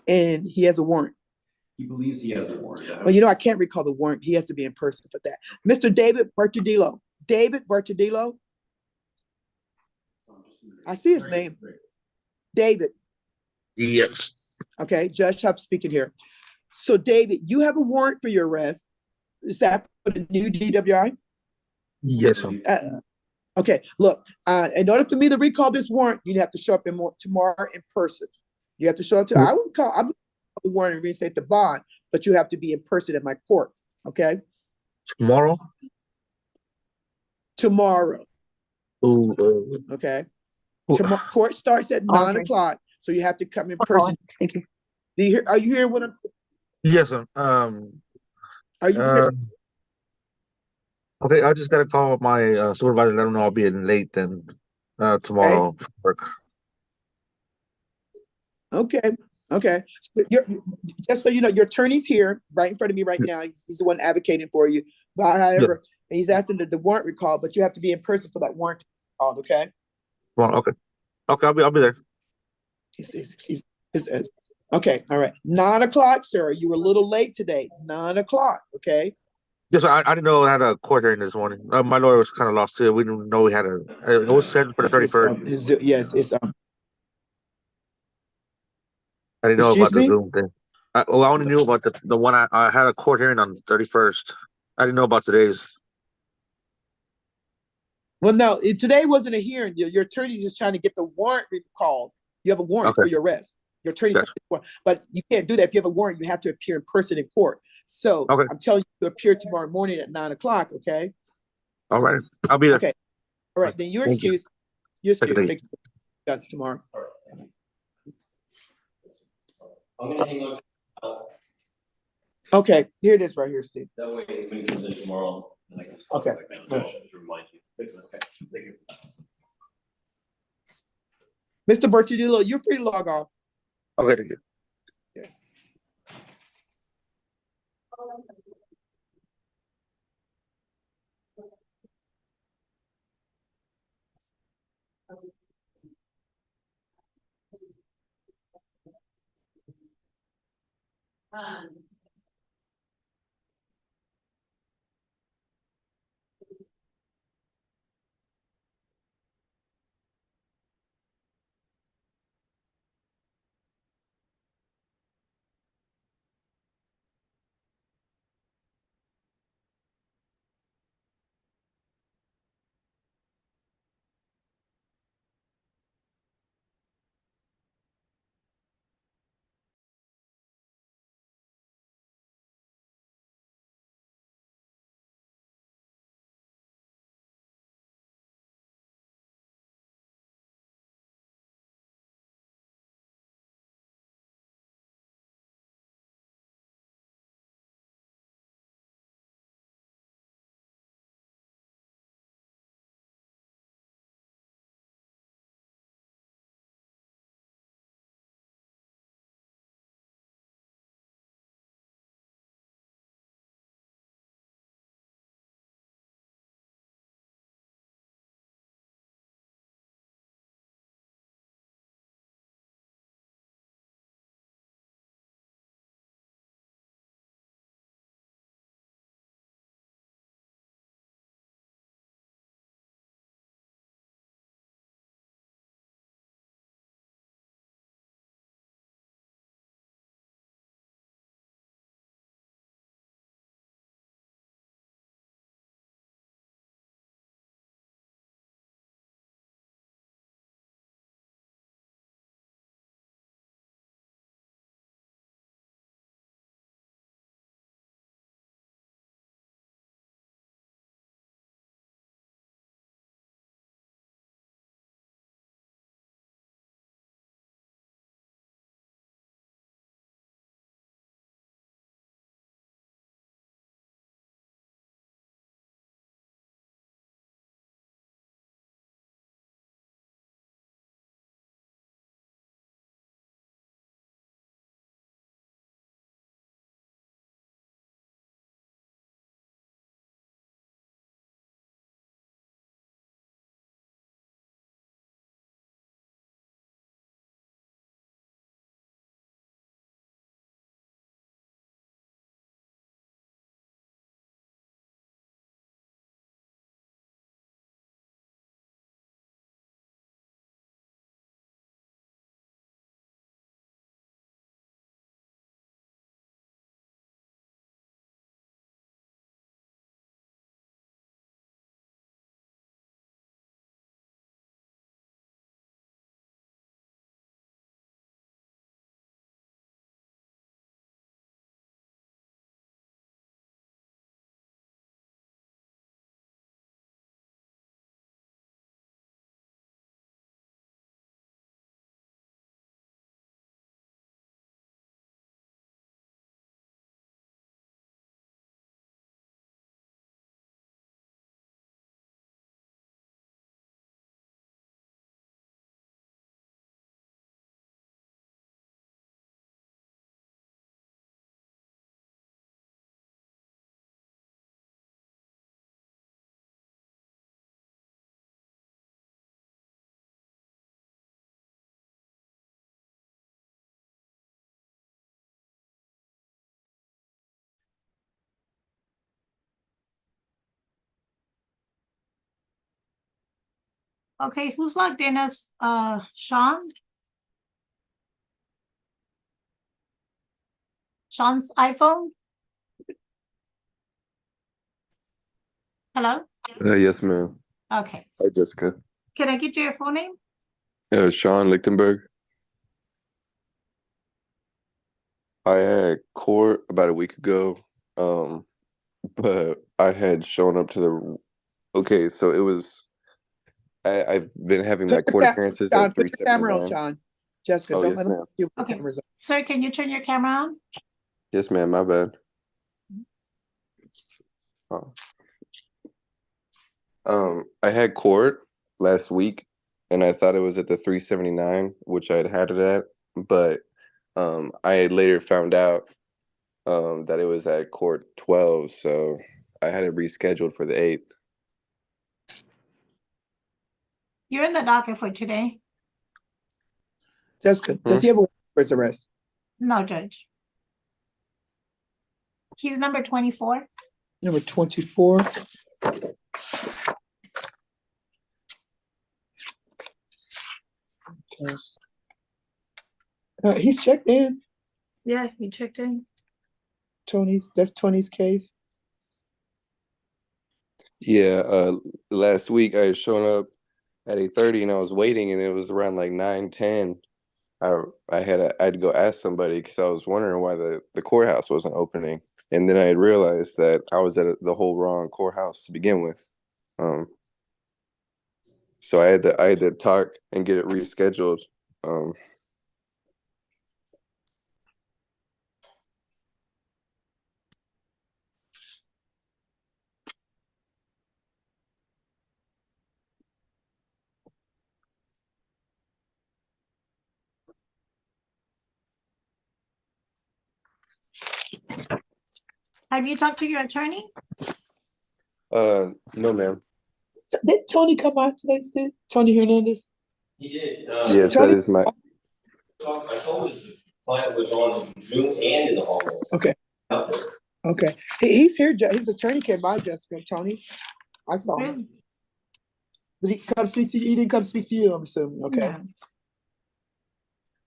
And he has a warrant. He believes he has a warrant. Well, I can't recall the warrant. He has to be in person for that. Mr. David Bertudillo. David Bertudillo. I see his name. David. Yes. Okay, Judge Huff speaking here. So, David, you have a warrant for your arrest. Is that for the new DWI? Yes, sir. Okay, look, in order for me to recall this warrant, you have to show up tomorrow in person. You have to show up I would call the warrant and reinstate the bond, but you have to be in person at my court, okay? Tomorrow? Tomorrow. Okay? Court starts at 9 o'clock, so you have to come in person. Thank you. Are you hearing what I'm saying? Yes, sir. Are you hearing? Okay, I just gotta call my supervisor, let him know I'll be in late then. Tomorrow, work. Okay, okay. So just so you know, your attorney's here, right in front of me right now. He's the one advocating for you. But however, he's asking that the warrant recall, but you have to be in person for that warrant called, okay? Well, okay. Okay, I'll be there. Okay, all right. 9 o'clock, sir. You were a little late today. 9 o'clock, okay? Yes, I didn't know I had a court hearing this morning. My lawyer was kind of lost too. We didn't know we had it was set for the 31st. Yes, it's I didn't know excuse about the me? Zoom thing. I only knew about the one I had a court hearing on the 31st. I didn't know about today's. Well, no, today wasn't a hearing. Your attorney's just trying to get the warrant recalled. You have a warrant for your arrest. Your attorney's but you can't do that. If you have a warrant, you have to appear in person in court. So I'm telling you to appear tomorrow morning at 9 o'clock, okay? All right. I'll be there. Okay. All right, then you're Thank you. excused. You're Take it excused. easy. That's tomorrow. I'm gonna hang on. Okay, here it is right here, Steve. That way, when he comes in tomorrow, then I can. Just Okay. remind you. Okay, thank you. Mr. Bertudillo, you're free to log off. Okay, thank you. Okay, who's logged in as, Sean? Sean's iPhone? Hello? Yes, ma'am. Okay, Hi, Jessica. can I get your full name? Sean Lichtenberg. I had court about a week ago, but I had shown up to the. Okay, so it was. I've been having my court appearances Sean, at put your camera on, 379. Sean. Jessica, Oh, don't yes, let him ma'am. see what the Okay, camera's on. sir, can you turn your camera on? Yes, ma'am. My bad. Oh. I had court last week, and I thought it was at the 379, which I had it at, but I had later found out that it was at court 12, so I had it rescheduled for the 8th. You're in the docket for today. Jessica, does he have a warrant for his arrest? No, Judge. He's number 24. Number 24. He's checked in. Yeah, he checked in. That's Tony's case. Yeah, last week I had shown up at 8:30 and I was waiting, and it was around like 9:10. I had to go ask somebody because I was wondering why the courthouse wasn't opening, and then I had realized that I was at the whole wrong courthouse to begin with. So I had to talk and get it rescheduled. Have you talked to your attorney? No, ma'am. Did Tony come out today, Steve? Tony Hernandez? He did. Yes, that is my. I told him the client was on Zoom and in the hallway. Okay. Out there. Okay. He's here. His attorney came by, Jessica. Tony. I saw him. Did he come speak to you? He didn't come speak to you, I'm assuming. Okay. No.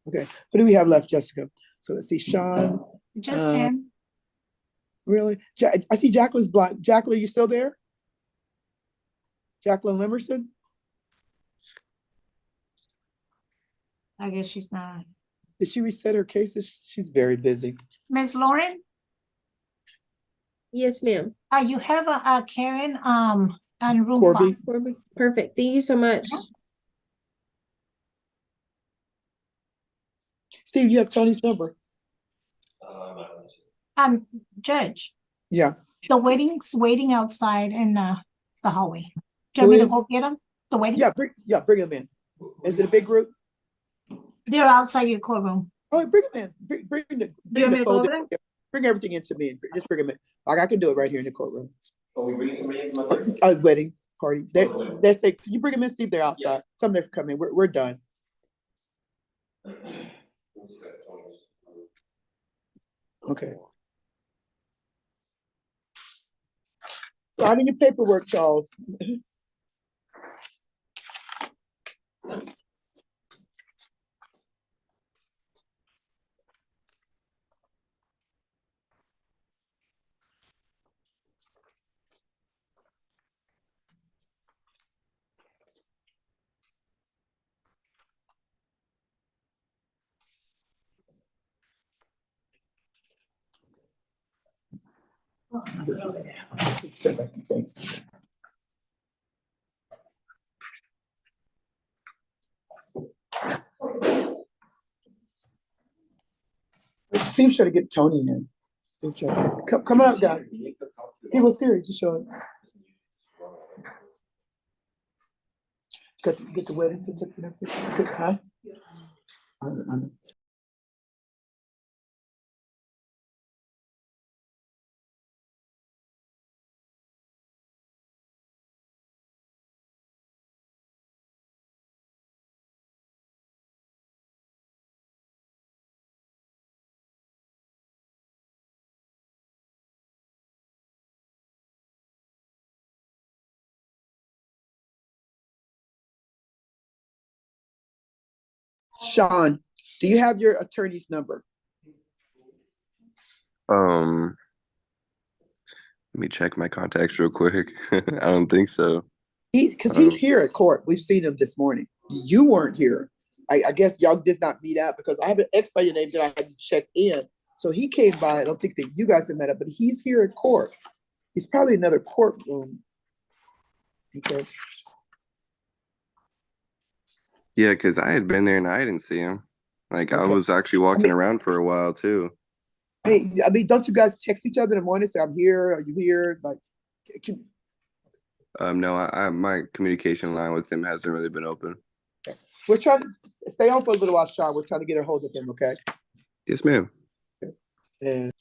Okay. What do we have left, Jessica? So let's see, Sean. Just him. Really? I see Jacqueline's blocked. Jacqueline, you still there? Jacqueline Limerson? I guess she's not. Did she reset her cases? She's very busy. Miss Lauren? Yes, ma'am. You have a Karen on room Corby. 5. Corby. Perfect. Thank you so much. Steve, you have Tony's number. Judge. Yeah. The waiting outside in the hallway. Do you want me to go get them? The waiting? Yeah, bring them in. Is it a big group? They're outside your courtroom. Oh, bring them in. Bring Do you want me to go over there? Bring everything into me. Just bring them in. Like I can do it right here in the courtroom. Are we bringing somebody in from out there? A wedding party. They say, you bring them in, Steve. They're outside. Some of them come in. We're done. Okay. Signing your paperwork, Charles. Send back to thanks. Steve tried to get Tony in. Steve tried. Come on up, guy. He was serious. Just show it. Get the wedding certificate. Huh? I know. Sean, do you have your attorney's number? Let me check my contacts real quick. I don't think so. Because he's here at court. We've seen him this morning. You weren't here. I guess y'all did not meet up because I have an X by your name that I had to check in. So he came by. I don't think that you guys have met up, but he's here at court. He's probably in another courtroom. Okay. Yeah, because I had been there and I didn't see him. Like I Okay. was actually walking around for a while too. Hey, I mean, don't you guys text each other in the morning? Say, I'm here. Are you here? Like, No, my communication line with him hasn't really been open. we're trying to stay on for a little while, Sean. We're trying to get a hold of him, okay? Yes, ma'am. And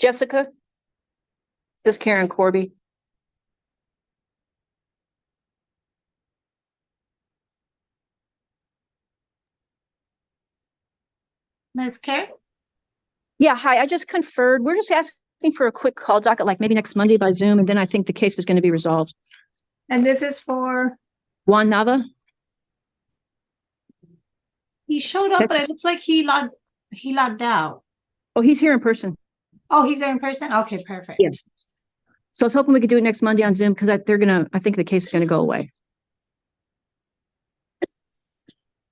Jessica, this is Karen Corby. Ms. Karen? Yeah, hi. I just conferred. We're just asking for a quick call docket, like maybe next Monday by Zoom, and then I think the case is going to be resolved. And this is for, Juan Nava? he showed up, but it looks like he logged out. Oh, he's here in person. Oh, he's there in person? Okay, perfect. Yeah. So I was hoping we could do it next Monday on Zoom because I think the case is going to go away.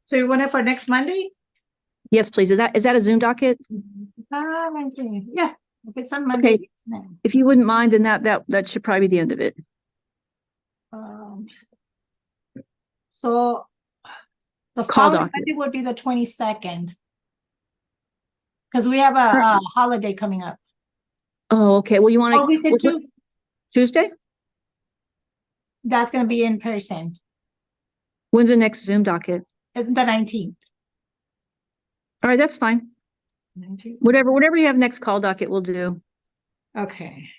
So you want it for next Monday? Yes, please. Is that a Zoom docket? Yeah, if it's on Monday. Okay. If you wouldn't mind, then that should probably be the end of it. So the Call following docket. Monday would be the 22nd. Because we have a holiday coming up. Oh, okay. Well, you want to? Oh, we could do, Tuesday? that's going to be in person, When's the next Zoom docket? the 19th. All right, that's fine. 19th. Whatever you have next call docket, we'll do. Okay.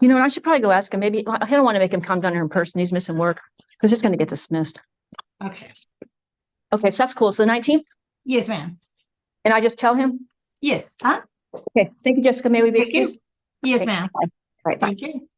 You know what? I should probably go ask him. Maybe I don't want to make him come down here in person. He's missing work because it's going to get dismissed. Okay. Okay, so that's cool. So the 19th, Yes, ma'am. and I just tell him. Yes. Huh? Okay. Thank you, Jessica. May we be Thank you. excused? Yes, Thanks. ma'am. Bye. All right. Bye. Thank you.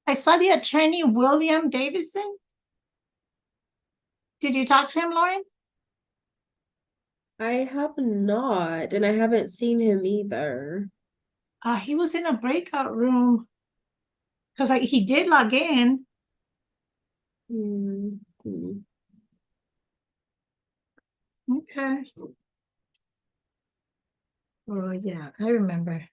I saw the attorney, William Davidson. Did you talk to him, Lauren? I have not, and I haven't seen him either. He was in a breakout room because he did log in. Mm-hmm. Okay. Oh, yeah, I remember.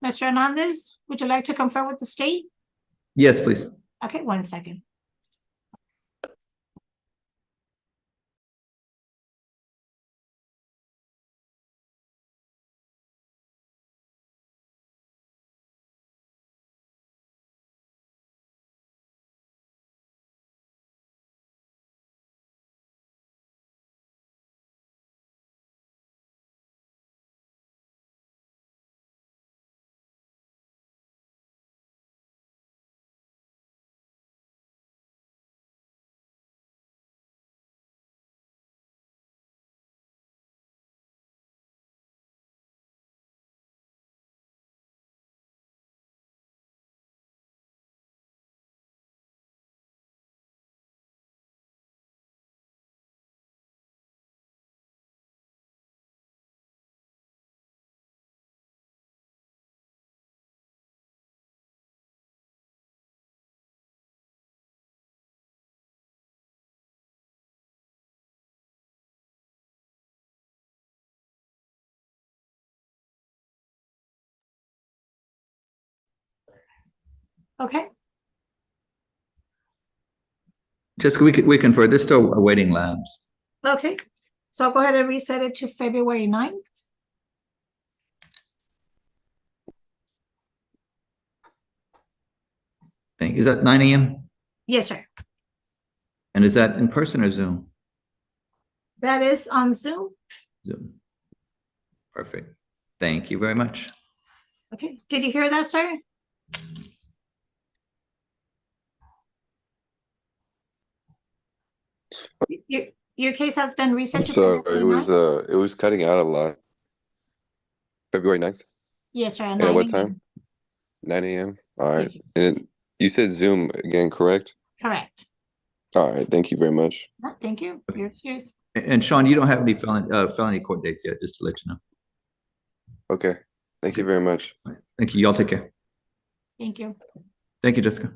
Mr. Hernandez, would you like to confirm with the state? Yes, please. Okay, 1 second. Okay, Just we confer. They're still awaiting labs. okay. So I'll go ahead and reset it to February 9th. Thank you. Is that 9 a.m.? Yes, sir. And is that in person or Zoom? That is on Zoom. Zoom. Perfect. Thank you very much. Okay, did you hear that, sir? Your case has been reset I'm to sorry, February 9th? it was cutting out a lot. February 9th? Yes, sir. And at what time? 9 a.m. All right. And you said Zoom again, correct? Correct. All right. Thank you very much. Thank you. You're excused. And Sean, you don't have any felony court dates yet, just to let you know. Okay. Thank you very much. Thank you. Y'all take care. Thank you. Thank you, Jessica.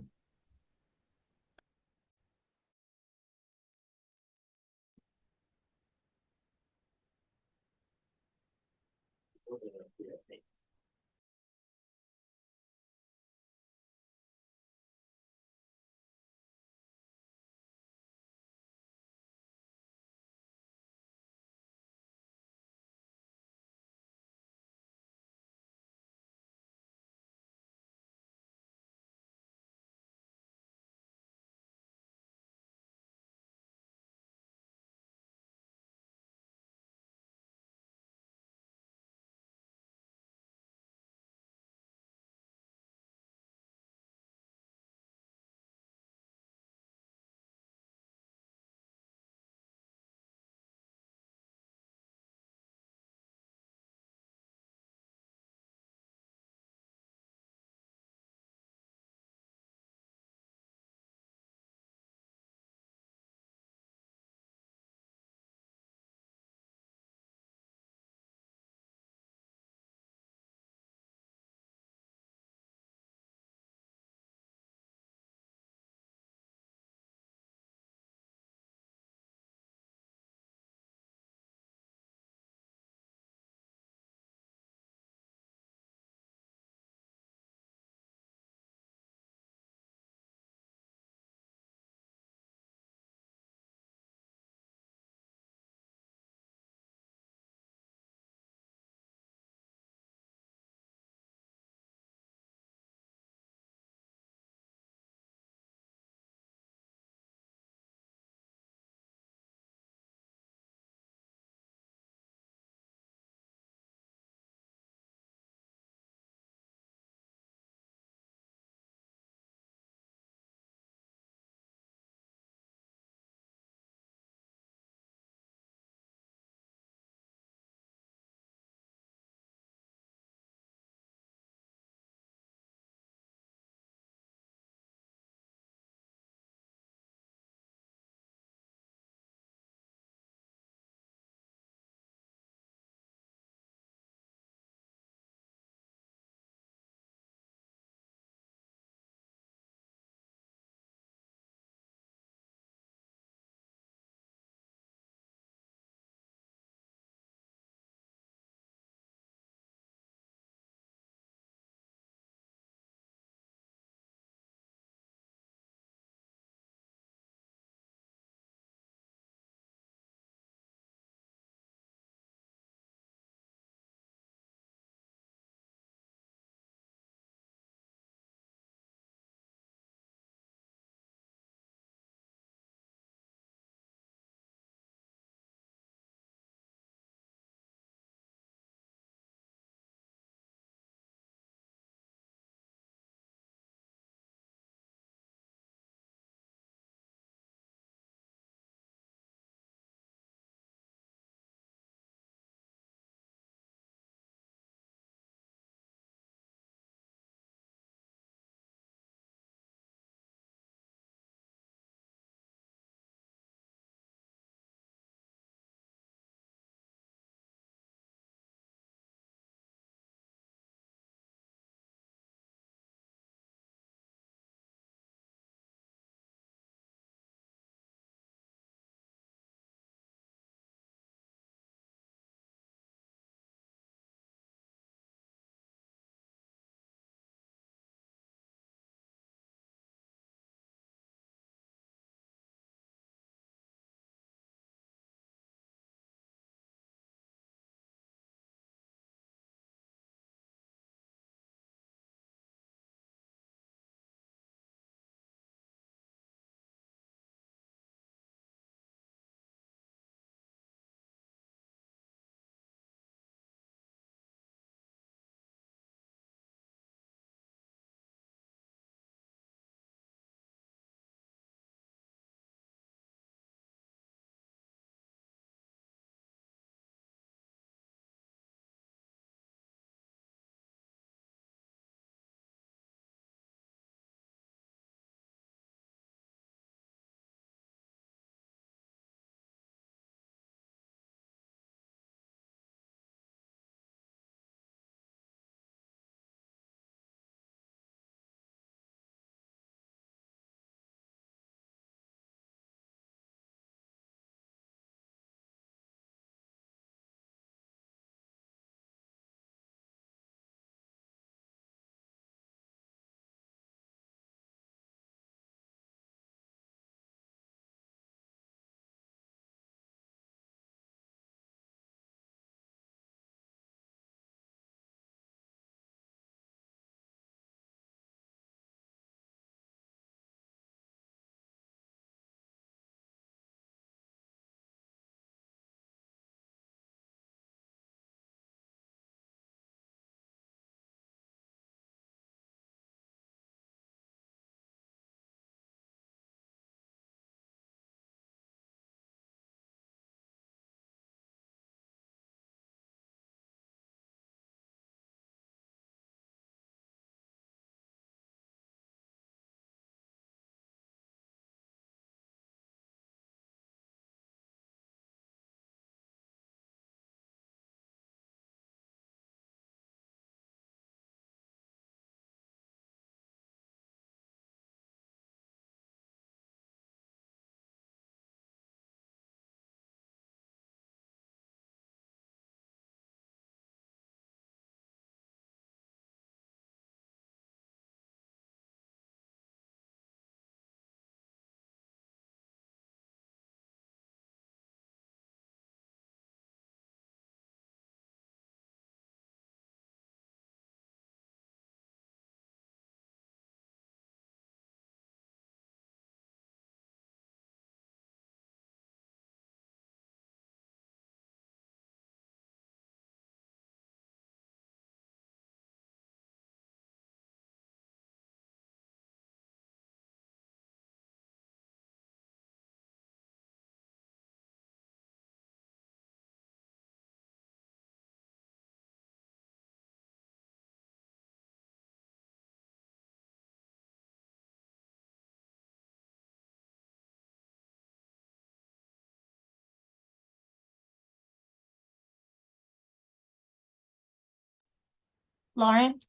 Lauren?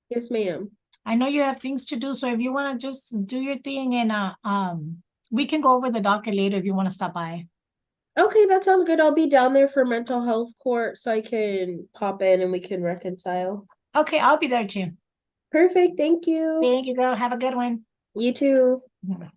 Yes, ma'am. I know you have things to do, so if you wanna just do your thing and we can go over the docket later if you wanna stop by. Okay, that sounds good. I'll be down there for mental health court so I can pop in and we can reconcile. Okay, I'll be there too. Perfect. Thank you. Thank you, girl. Have a good one. You too. Bye.